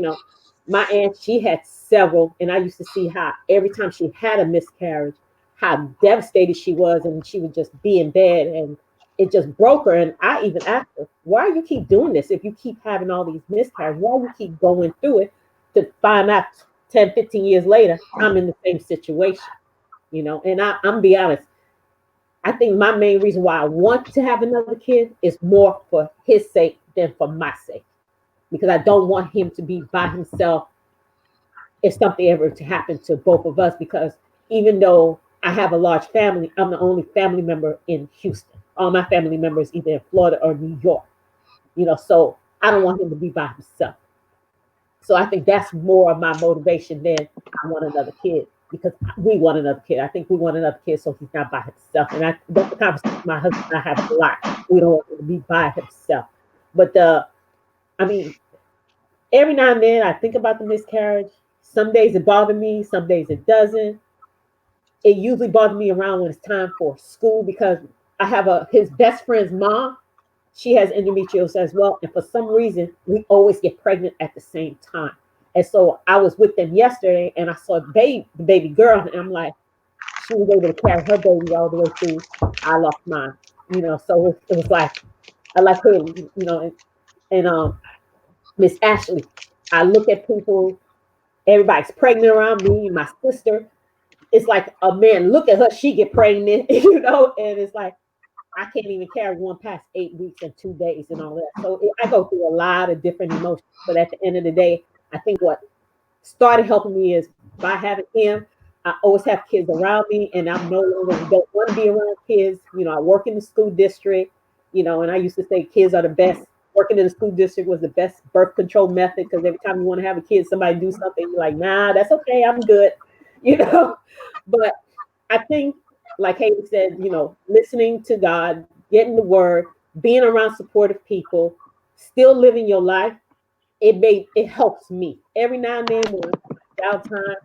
my aunt, she had several, and I used to see how every time she had a miscarriage, how devastated she was, and she would just be in bed, and it just broke her. And I even asked her, why you keep doing this? If you keep having all these miscarriages, why you keep going through it, to find out 10, 15 years later, I'm in the same situation, and I'm be honest. I think my main reason why I want to have another kid is more for his sake than for my sake, because I don't want him to be by himself if something ever to happen to both of us, because even though I have a large family, I'm the only family member in Houston. All my family members either in Florida or New York. So I don't want him to be by himself. So I think that's more of my motivation than I want another kid, because we want another kid. I think we want another kid so he's not by himself. And that's the conversation my husband and I have a lot. We don't want him to be by himself. But I mean, every now and then I think about the miscarriage. Some days it bothers me, some days it doesn't. It usually bothers me around when it's time for school, because I have his best friend's mom. She has endometriosis as well, and for some reason we always get pregnant at the same time. And so I was with them yesterday, and I saw the baby girl, and I'm like, she was able to carry her baby all the way through. I lost mine, So it was like, I like her, and Miss Ashley. I look at people, everybody's pregnant around me, my sister. It's like, a man, look at her, she get pregnant, and it's like, I can't even carry one past 8 weeks and 2 days and all that. So I go through a lot of different emotions. But at the end of the day, I think what started helping me is by having him. I always have kids around me, and I'm no longer don't want to be around kids. I work in the school district, and I used to say kids are the best. Working in the school district was the best birth control method, because every time you want to have a kid, somebody do something, you're like, nah, that's okay, I'm good, you know. But I think, like Haley said, listening to God, getting the word, being around supportive people, still living your life, it helps me. Every now and then when downtime,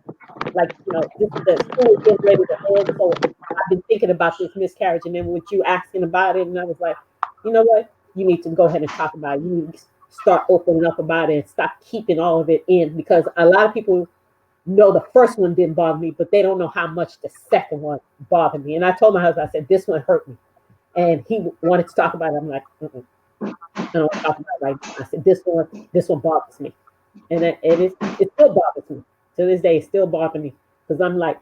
like this is the school is getting ready to end. So I've been thinking about this miscarriage, and then with you asking about it, and I was like, you know what? You need to go ahead and talk about it. You need to start opening up about it and stop keeping all of it in, because a lot of people know the first one didn't bother me, but they don't know how much the second one bothered me. And I told my husband, I said, this one hurt me. And he wanted to talk about it. I'm like, I don't want to talk about it right now. I said, this one bothers me. And it still bothers me. To this day, it still bothers me. Because I'm like,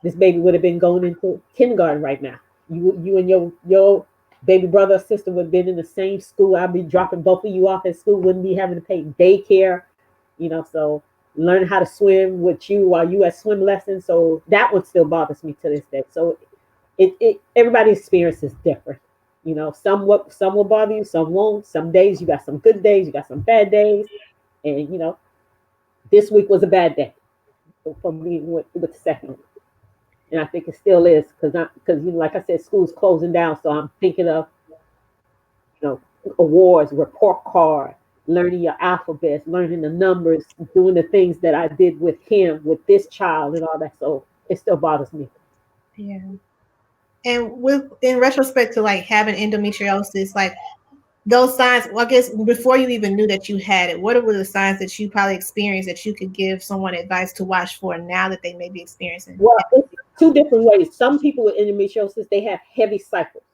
this baby would have been going into kindergarten right now. You and your baby brother or sister would have been in the same school. I'd be dropping both of you off at school, wouldn't be having to pay daycare, so learning how to swim with you while you at swim lessons. So that one still bothers me to this day. So everybody's experience is different. Some will bother you, some won't. Some days you got some good days, you got some bad days. And this week was a bad day for me with the second one. And I think it still is, because like I said, school's closing down. So I'm thinking of awards, report card, learning your alphabets, learning the numbers, doing the things that I did with him, with this child, and all that. So it still bothers me. Yeah. And in retrospect to like having endometriosis, like those signs, well, I guess before you even knew that you had it, what were the signs that you probably experienced that you could give someone advice to watch for now that they may be experiencing? Well, it's two different ways. Some people with endometriosis, they have heavy cycles.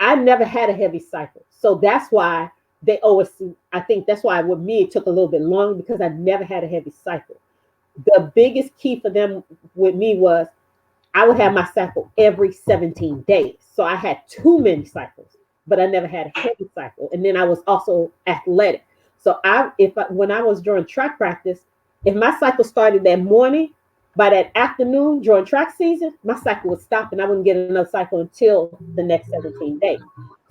I never had a heavy cycle. So that's why they always, I think that's why with me, it took a little bit longer, because I never had a heavy cycle. The biggest key for them with me was I would have my cycle every 17 days. So I had too many cycles, but I never had a heavy cycle. And then I was also athletic. So when I was during track practice, if my cycle started that morning, by that afternoon during track season, my cycle would stop, and I wouldn't get another cycle until the next 17 days.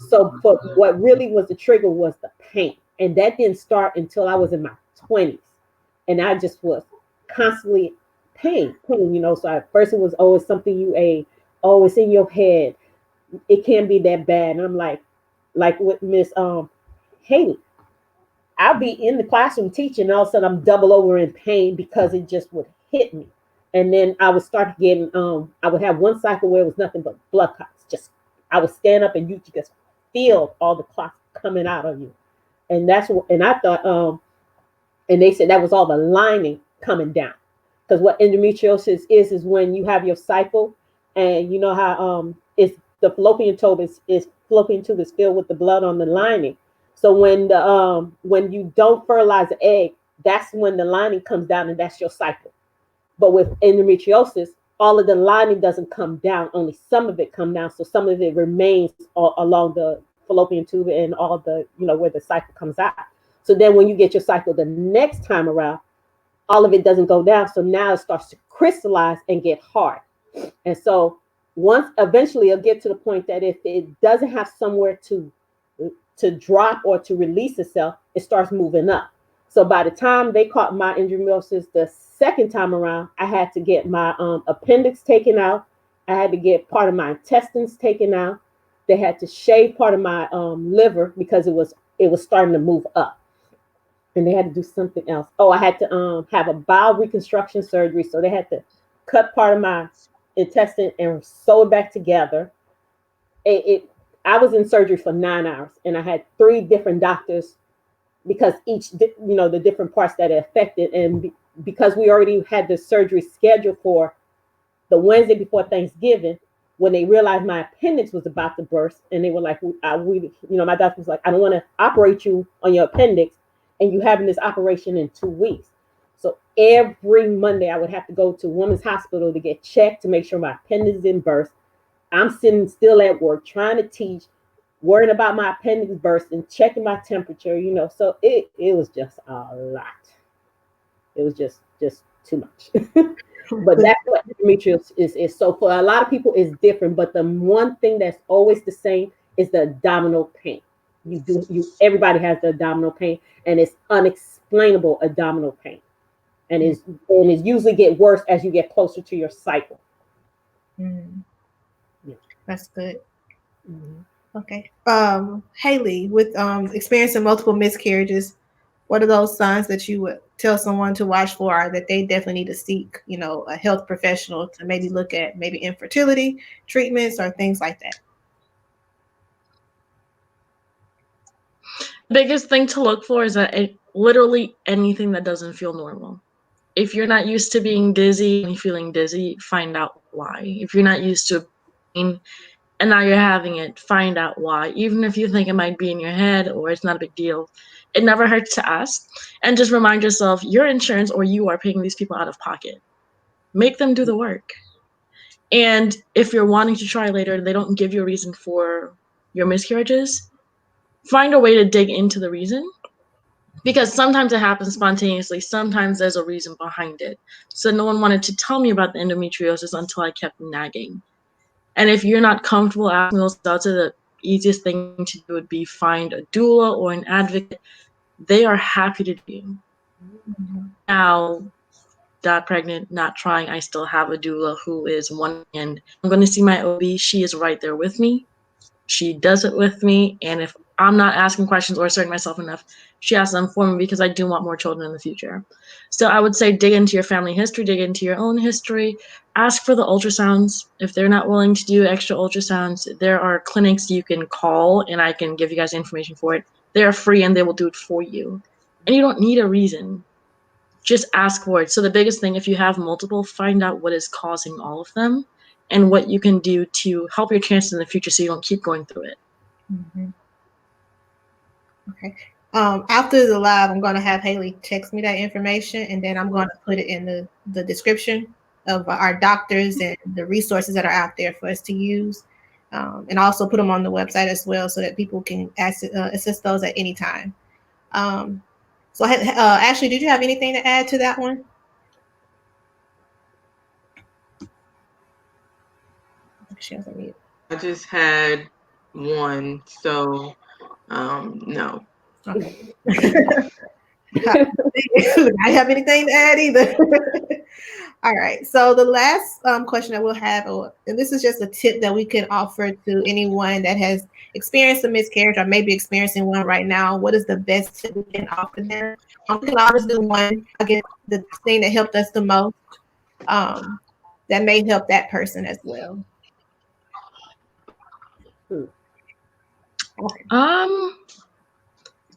So for what really was the trigger was the pain. And that didn't start until I was in my 20s. And I just was constantly pain. So at first it was always something you ate, always in your head. It can't be that bad. And I'm like with Miss Haley, I'll be in the classroom teaching, and all of a sudden I'm double over in pain because it just would hit me. And then I would start getting, I would have one cycle where it was nothing but blood clots. Just, I would stand up and you just feel all the clots coming out of you. And and I thought, and they said that was all the lining coming down. Because what endometriosis is when you have your cycle, and you know how it's the fallopian tube fallopian tube is filled with the blood on the lining. So when you don't fertilize the egg, that's when the lining comes down, and that's your cycle. But with endometriosis, all of the lining doesn't come down, only some of it come down. So some of it remains along the fallopian tube and all the, where the cycle comes out. So then when you get your cycle the next time around, all of it doesn't go down. So now it starts to crystallize and get hard. And so eventually it'll get to the point that if it doesn't have somewhere to to drop or to release itself, it starts moving up. So by the time they caught my endometriosis the second time around, I had to get my appendix taken out. I had to get part of my intestines taken out. They had to shave part of my liver because it was starting to move up. And they had to do something else. Oh, I had to have a bowel reconstruction surgery. So they had to cut part of my intestine and sew it back together. I was in surgery for 9 hours, and I had 3 different doctors because each, the different parts that it affected. And because we already had the surgery scheduled for the Wednesday before Thanksgiving, when they realized my appendix was about to burst, and they were like, my doctor was like, I don't want to operate you on your appendix, and you having this operation in 2 weeks. So every Monday I would have to go to Women's Hospital to get checked to make sure my appendix didn't burst. I'm sitting still at work trying to teach, worrying about my appendix bursting, checking my temperature, So it was just a lot. It was just too much. But that's what endometriosis is. So for a lot of people, it's different. But the one thing that's always the same is the abdominal pain. Everybody has the abdominal pain, and it's unexplainable abdominal pain, and it's usually get worse as you get closer to your cycle. Mm. Yeah. That's good. Mm-hmm. Okay. Haley, with experiencing multiple miscarriages, what are those signs that you would tell someone to watch for, or that they definitely need to seek, a health professional to maybe look at maybe infertility treatments or things like that? The biggest thing to look for is that literally anything that doesn't feel normal. If you're not used to being dizzy and feeling dizzy, find out why. If you're not used to pain and now you're having it, find out why. Even if you think it might be in your head or it's not a big deal, it never hurts to ask. And just remind yourself, your insurance or you are paying these people out of pocket. Make them do the work. And if you're wanting to try later and they don't give you a reason for your miscarriages, find a way to dig into the reason. Because sometimes it happens spontaneously, sometimes there's a reason behind it. So no one wanted to tell me about the endometriosis until I kept nagging. And if you're not comfortable asking those doubts, the easiest thing to do would be find a doula or an advocate. They are happy to do you. Mm-hmm. Now, got pregnant, not trying, I still have a doula who is one, and I'm going to see my OB. She is right there with me. She does it with me, and if I'm not asking questions or asserting myself enough, she has to inform me because I do want more children in the future. So I would say dig into your family history, dig into your own history, ask for the ultrasounds. If they're not willing to do extra ultrasounds, there are clinics you can call, and I can give you guys information for it. They are free, and they will do it for you. And you don't need a reason. Just ask for it. So the biggest thing, if you have multiple, find out what is causing all of them and what you can do to help your chances in the future so you don't keep going through it. Mm-hmm. Okay. After the live, I'm going to have Haley text me that information, and then I'm going to put it in the description of our doctors and the resources that are out there for us to use, and also put them on the website as well so that people can access those at any time. So Ashley, did you have anything to add to that one? She has a mute. I just had one, so no. Okay. I have anything to add either. All right. So the last question that we'll have, and this is just a tip that we can offer to anyone that has experienced a miscarriage or maybe experiencing one right now. What is the best tip we can offer them? We can always do one. I guess the thing that helped us the most, that may help that person as well. Okay.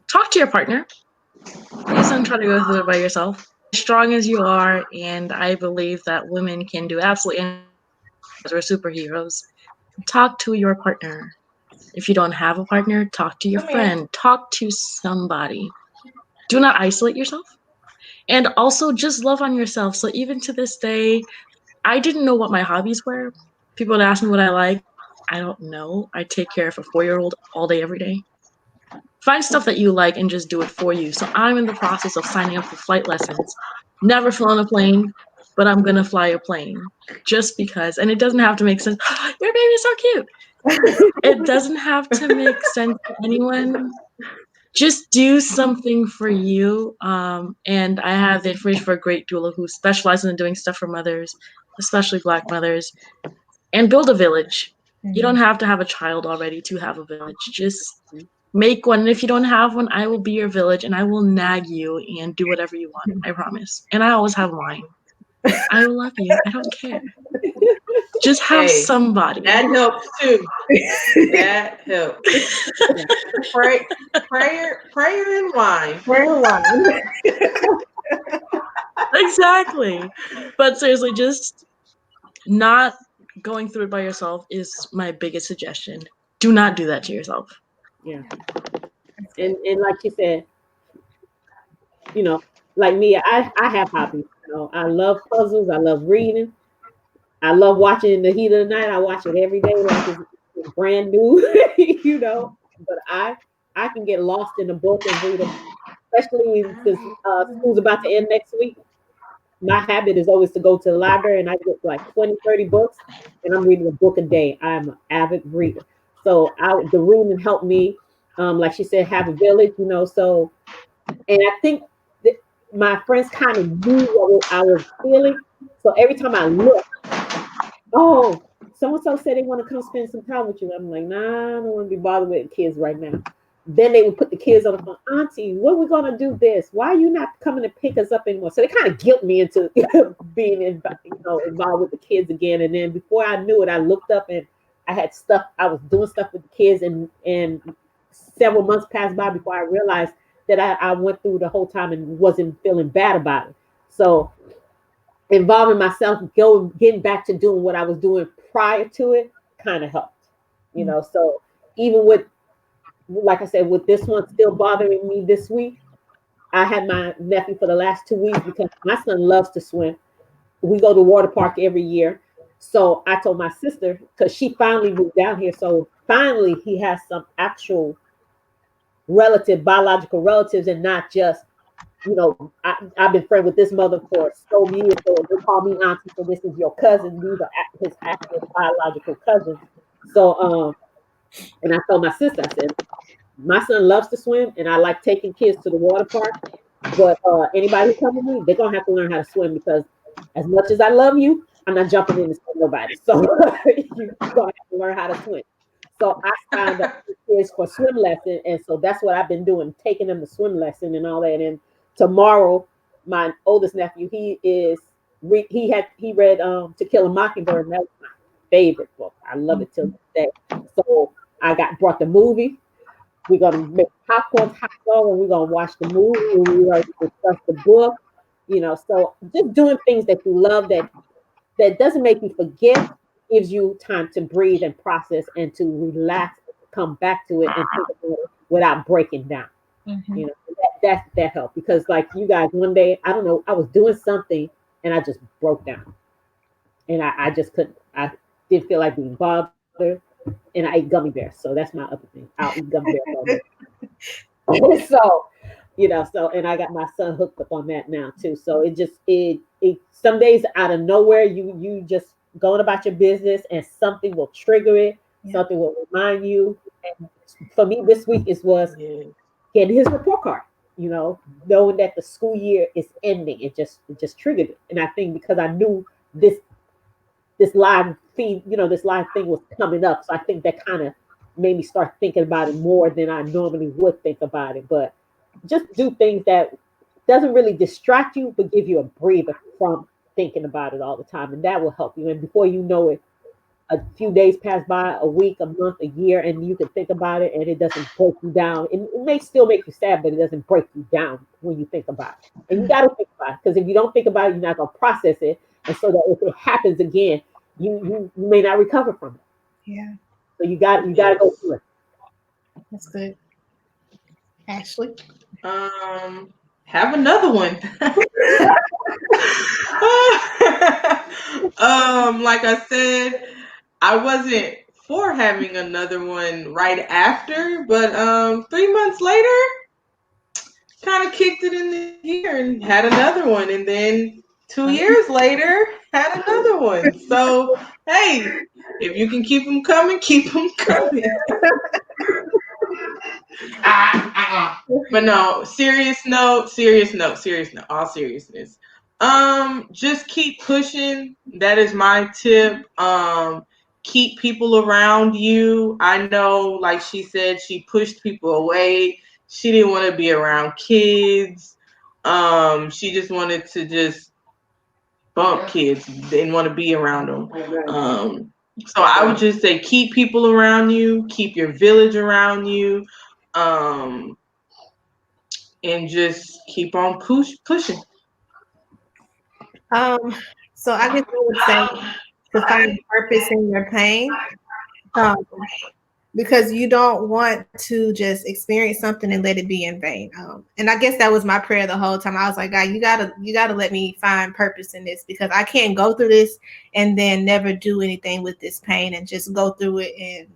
Talk to your partner. Please don't try to go through it by yourself. As strong as you are, and I believe that women can do absolutely anything. We're superheroes. Talk to your partner. If you don't have a partner, talk to your friend. Talk to somebody. Do not isolate yourself. And also just love on yourself. So even to this day, I didn't know what my hobbies were. People would ask me what I like. I don't know. I take care of a 4-year-old all day, every day. Find stuff that you like and just do it for you. So I'm in the process of signing up for flight lessons. Never flown a plane, but I'm going to fly a plane just because. And it doesn't have to make sense. Your baby's so cute. It doesn't have to make sense to anyone. Just do something for you. And I have the information for a great doula who specializes in doing stuff for mothers, especially Black mothers, and build a village. You don't have to have a child already to have a village. Just make one. And if you don't have one, I will be your village and I will nag you and do whatever you want. I promise. And I always have wine. I will love you. I don't care. Just have Hey, somebody. that helps too. That helps. Prayer and wine. Prayer wine. Exactly. But seriously, just not going through it by yourself is my biggest suggestion. Do not do that to yourself. Yeah. And like you said, like me, I have hobbies. I love puzzles. I love reading. I love watching in the heat of the night. I watch it every day like it's brand new, But I can get lost in a book and read them, especially since school's about to end next week. My habit is always to go to the library and I get like 20, 30 books and I'm reading a book a day. I'm an avid reader. So the reading helped me, like she said, have a village, so, and I think that my friends kind of knew what I was feeling. So every time I look, oh, so and so said they want to come spend some time with you. I'm like, nah, I don't want to be bothered with kids right now. Then they would put the kids on the phone. Auntie, when are we gonna do this? Why are you not coming to pick us up anymore? So they kind of guilt me into being involved with the kids again. And then before I knew it, I looked up and I had stuff. I was doing stuff with the kids, and several months passed by before I realized that I went through the whole time and wasn't feeling bad about it. So involving myself, getting back to doing what I was doing prior to it kind of helped, So even with, like I said, with this one still bothering me this week, I had my nephew for the last 2 weeks because my son loves to swim. We go to the water park every year. So I told my sister, because she finally moved down here. So finally he has some actual biological relatives and not just, I've been friends with this mother for so many years, so they call me auntie, so this is your cousin. These are his actual biological cousins. So, and I told my sister, I said, my son loves to swim, and I like taking kids to the water park. But anybody who comes with me, they're gonna have to learn how to swim because, as much as I love you, I'm not jumping in to swim nobody. So you're gonna have to learn how to swim. So I signed up kids for swim lesson, and so that's what I've been doing, taking them to swim lesson and all that. And tomorrow, my oldest nephew, he read To Kill a Mockingbird, and that was my favorite book. I love it till this day. So I brought the movie. We're gonna make popcorn hot dog and we're gonna watch the movie and we're gonna discuss the book, So just doing things that you love that doesn't make you forget, gives you time to breathe and process and to relax, come back to it and think about it without breaking down. Mm-hmm. That helped because like you guys, one day, I don't know, I was doing something and I just broke down. And I just couldn't, I didn't feel like being bothered. And I ate gummy bears. So that's my other thing. I'll eat gummy bears all day. So, and I got my son hooked up on that now too. So it some days out of nowhere, you just going about your business and something will trigger it. Yeah. Something will remind you. And for me this week was getting his report card, knowing that the school year is ending. It just triggered it. And I think because I knew this live feed, this live thing was coming up. So I think that kind of made me start thinking about it more than I normally would think about it. But just do things that doesn't really distract you, but give you a breather from thinking about it all the time. And that will help you. And before you know it, a few days pass by, a week, a month, a year, and you can think about it and it doesn't break you down. It may still make you sad, but it doesn't break you down when you think about it. And you got to think about it because if you don't think about it, you're not going to process it. And so that if it happens again, you may not recover from it. Yeah. So you got to go through it. That's good. Ashley? Have another one. Like I said, I wasn't for having another one right after, but 3 months later, kind of kicked it in the gear and had another one, and then 2 years later, had another one. So, hey, if you can keep them coming, keep them coming. But no, serious note, all seriousness. Just keep pushing. That is my tip. Keep people around you. I know, like she said, she pushed people away. She didn't want to be around kids. She just wanted to just bump kids. Didn't want to be around them. So I would just say keep people around you, keep your village around you. Um, and just keep on pushing. Um, so I guess I would say to find purpose in your pain. Um, because you don't want to just experience something and let it be in vain. And I guess that was my prayer the whole time. I was like, God, you gotta let me find purpose in this because I can't go through this and then never do anything with this pain and just go through it and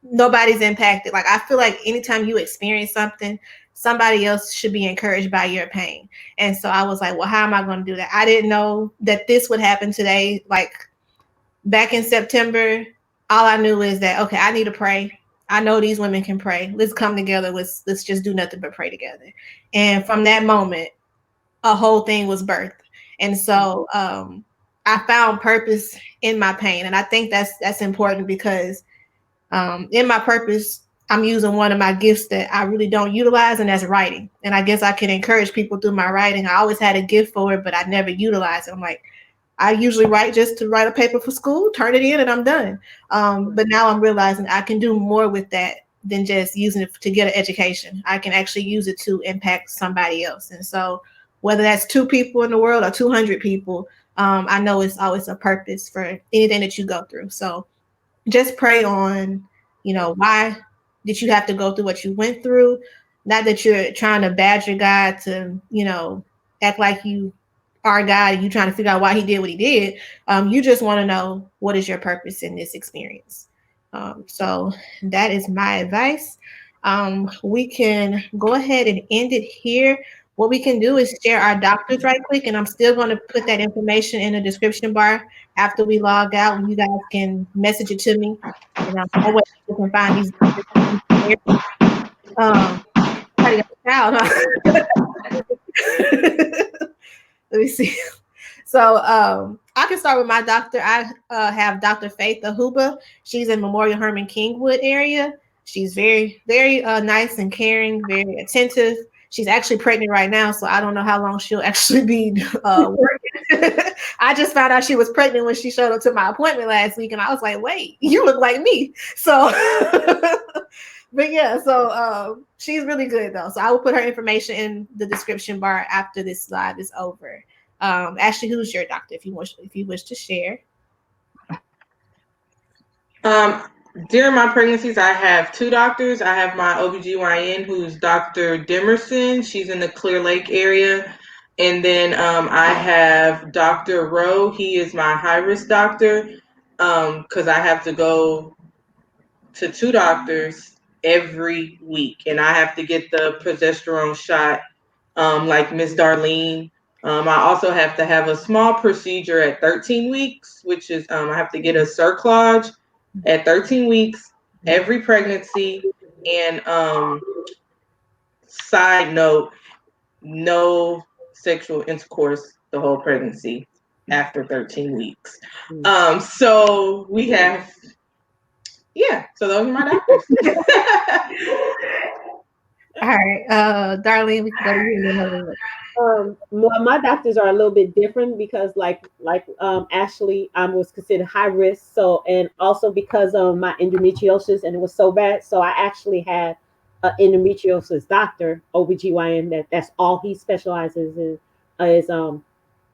nobody's impacted. Like I feel like anytime you experience something, somebody else should be encouraged by your pain. And so I was like, well, how am I going to do that? I didn't know that this would happen today. Like back in September, all I knew is that okay, I need to pray. I know these women can pray. Let's come together. Let's just do nothing but pray together. And from that moment, a whole thing was birthed. And so I found purpose in my pain, and I think that's important because in my purpose, I'm using one of my gifts that I really don't utilize, and that's writing. And I guess I can encourage people through my writing. I always had a gift for it, but I never utilized it. I'm like, I usually write just to write a paper for school, turn it in, and I'm done. But now I'm realizing I can do more with that than just using it to get an education. I can actually use it to impact somebody else. And so, whether that's 2 people in the world or 200 people, I know it's always a purpose for anything that you go through. So, just pray on, why did you have to go through what you went through? Not that you're trying to badger God to, act like you are God and you trying to figure out why he did what he did. You just want to know what is your purpose in this experience. So that is my advice. We can go ahead and end it here. What we can do is share our doctors right quick, and I'm still going to put that information in the description bar after we log out. You guys can message it to me, and that way you can find these doctors. Probably got a child, huh? Let me see. So I can start with my doctor. I have Dr. Faith Ahuba. She's in Memorial Herman Kingwood area. She's very, very nice and caring, very attentive. She's actually pregnant right now, so I don't know how long she'll actually be working. I just found out she was pregnant when she showed up to my appointment last week, and I was like, wait, you look like me. So, but yeah, so she's really good though. So I will put her information in the description bar after this live is over. Ashley, who's your doctor if you wish to share? During my pregnancies, I have 2 doctors. I have my OBGYN, who's Dr. Demerson. She's in the Clear Lake area. And then I have Dr. Rowe. He is my high-risk doctor because I have to go to 2 doctors every week. And I have to get the progesterone shot like Miss Darlene. I also have to have a small procedure at 13 weeks, which is I have to get a cerclage at 13 weeks every pregnancy. And side note, no sexual intercourse the whole pregnancy after 13 weeks. So we have, so those are my doctors. All right, Darlene, we can go to you. Well, my doctors are a little bit different because, like Ashley, I was considered high risk. So, and also because of my endometriosis, and it was so bad, so I actually had an endometriosis doctor, OBGYN. That's all he specializes in is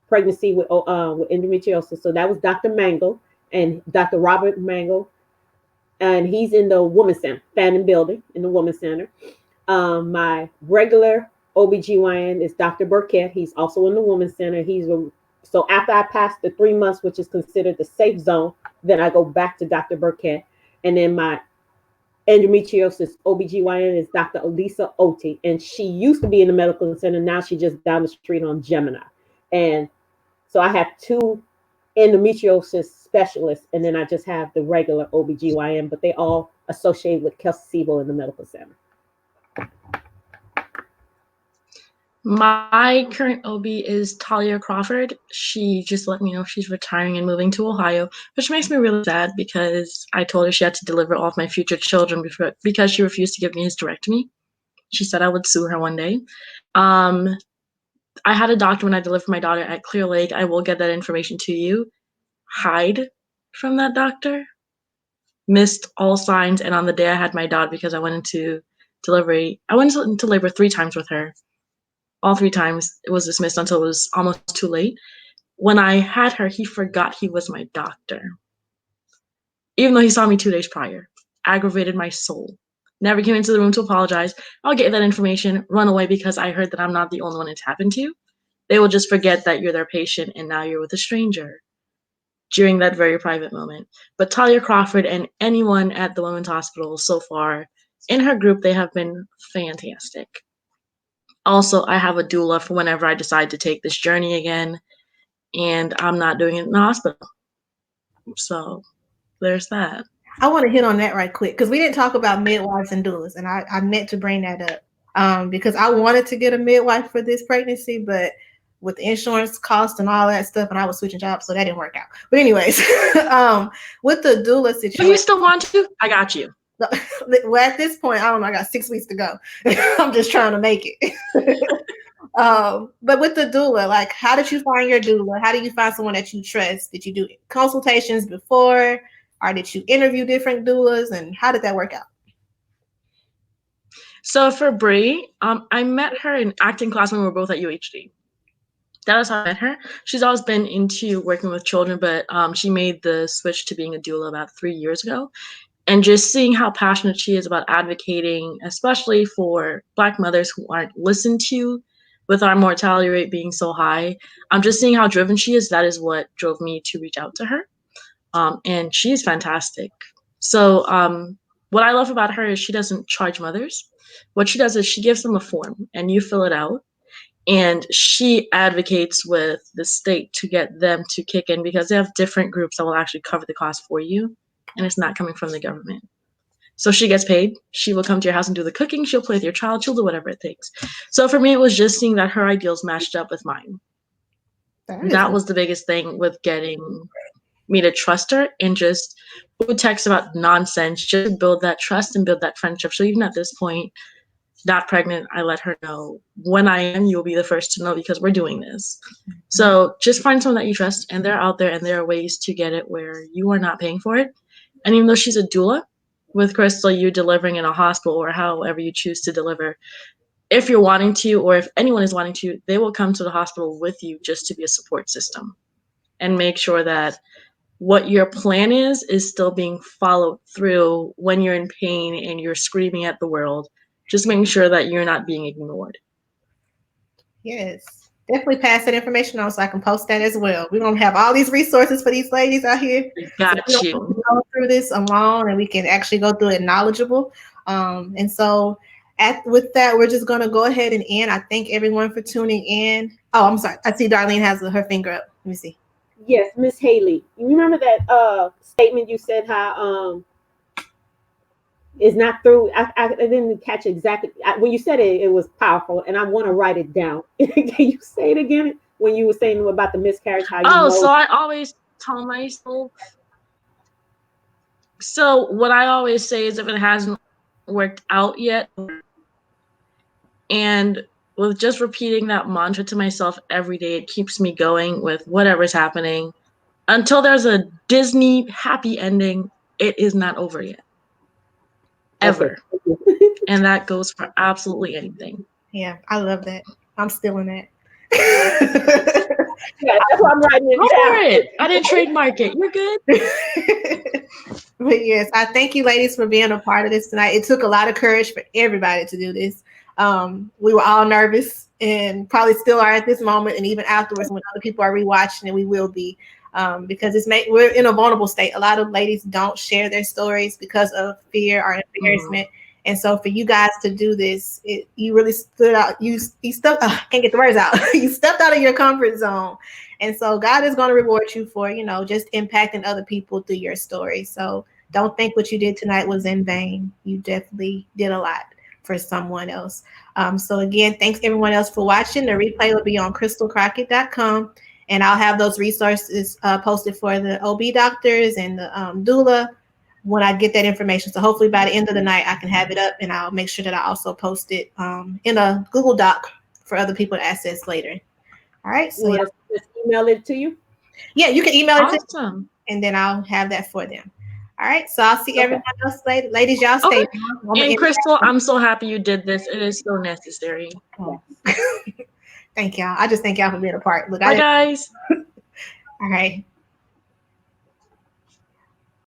pregnancy with endometriosis. So that was Dr. Mangle and Dr. Robert Mangle, and he's in the Women's Center, Fannin Building in the Women's Center. My regular OBGYN is Dr. Burkett. He's also in the Women's Center. So after I pass the 3 months, which is considered the safe zone, then I go back to Dr. Burkett. And then my endometriosis OBGYN is Dr. Elisa Oti. And she used to be in the medical center. Now she's just down the street on Gemini. And So I have 2 endometriosis specialists, and then I just have the regular OBGYN, but they all associate with Kelsey in the medical center. My current OB is Talia Crawford. She just let me know she's retiring and moving to Ohio, which makes me really sad because I told her she had to deliver all of my future children because she refused to give me a hysterectomy. She said I would sue her one day. I had a doctor when I delivered my daughter at Clear Lake. I will get that information to you. Hide from that doctor. Missed all signs, and on the day I had my daughter, because I went into delivery, I went into labor 3 times with her. All 3 times it was dismissed until it was almost too late. When I had her, he forgot he was my doctor. Even though he saw me 2 days prior. Aggravated my soul. Never came into the room to apologize. I'll get that information, run away because I heard that I'm not the only one it's happened to. They will just forget that you're their patient and now you're with a stranger during that very private moment. But Talia Crawford and anyone at the Women's Hospital so far, in her group, they have been fantastic. Also, I have a doula for whenever I decide to take this journey again, and I'm not doing it in the hospital. So there's that. I want to hit on that right quick because we didn't talk about midwives and doulas, and I meant to bring that up because I wanted to get a midwife for this pregnancy, but with the insurance cost and all that stuff, and I was switching jobs, so that didn't work out. But anyways, with the doula situation, Do you still want to? I got you. Well, at this point, I don't know. I got 6 weeks to go. I'm just trying to make it. But with the doula, like, how did you find your doula? How do you find someone that you trust? Did you do consultations before, or did you interview different doulas? And how did that work out? So for Bree, I met her in acting class when we were both at UHD. That was how I met her. She's always been into working with children, but she made the switch to being a doula about 3 years ago. And just seeing how passionate she is about advocating, especially for Black mothers who aren't listened to with our mortality rate being so high. I'm just seeing how driven she is. That is what drove me to reach out to her. And she's fantastic. So what I love about her is she doesn't charge mothers. What she does is she gives them a form and you fill it out. And she advocates with the state to get them to kick in because they have different groups that will actually cover the cost for you. And it's not coming from the government. So she gets paid. She will come to your house and do the cooking. She'll play with your child. She'll do whatever it takes. So for me, it was just seeing that her ideals matched up with mine. That was the biggest thing with getting me to trust her and just who texts about nonsense, just to build that trust and build that friendship. So even at this point, not pregnant, I let her know when I am, you'll be the first to know because we're doing this. So just find someone that you trust and they're out there and there are ways to get it where you are not paying for it. And even though she's a doula, with Christal, you delivering in a hospital or however you choose to deliver, if you're wanting to or if anyone is wanting to, they will come to the hospital with you just to be a support system and make sure that what your plan is still being followed through when you're in pain and you're screaming at the world. Just making sure that you're not being ignored. Yes, definitely pass that information on so I can post that as well. We're gonna have all these resources for these ladies out here. Got so you. Go through this alone, and we can actually go through it knowledgeable. And so, with that, we're just gonna go ahead and end. I thank everyone for tuning in. Oh, I'm sorry. I see Darlene has her finger up. Let me see. Yes, Miss Haley. You remember that statement you said how is not through. I didn't catch exactly when you said it. It was powerful, and I want to write it down. Can you say it again? When you were saying about the miscarriage, how you know? So I always tell myself. So what I always say is, if it hasn't worked out yet, and with just repeating that mantra to myself every day, it keeps me going with whatever's happening until there's a Disney happy ending. It is not over yet. Ever. Okay. And that goes for absolutely anything. Yeah, I love that. I'm still in that. Yeah, that's why I'm writing it down. It. I didn't trademark it. You're good. But yes, I thank you ladies for being a part of this tonight. It took a lot of courage for everybody to do this. We were all nervous and probably still are at this moment, and even afterwards when other people are rewatching it, we will be. Because we're in a vulnerable state. A lot of ladies don't share their stories because of fear or embarrassment. And so for you guys to do this, you really stood out. You stepped, I can't get the words out. You stepped out of your comfort zone And so God is going to reward you for, just impacting other people through your story. So don't think what you did tonight was in vain. You definitely did a lot for someone else. So again, thanks everyone else for watching. The replay will be on christalcrockett.com. And I'll have those resources posted for the OB doctors and the doula when I get that information. So hopefully by the end of the night, I can have it up, and I'll make sure that I also post it in a Google Doc for other people to access later. All right. You want us to just email it to you? Yeah, you can email it to Awesome. and then I'll have that for them. All right. So I'll see everyone else later. Ladies, y'all stay. Okay. And Christal, I'm so happy you did this. It is so necessary. Oh. Thank y'all. I just thank y'all for being a part. Look, Bye, guys. All right.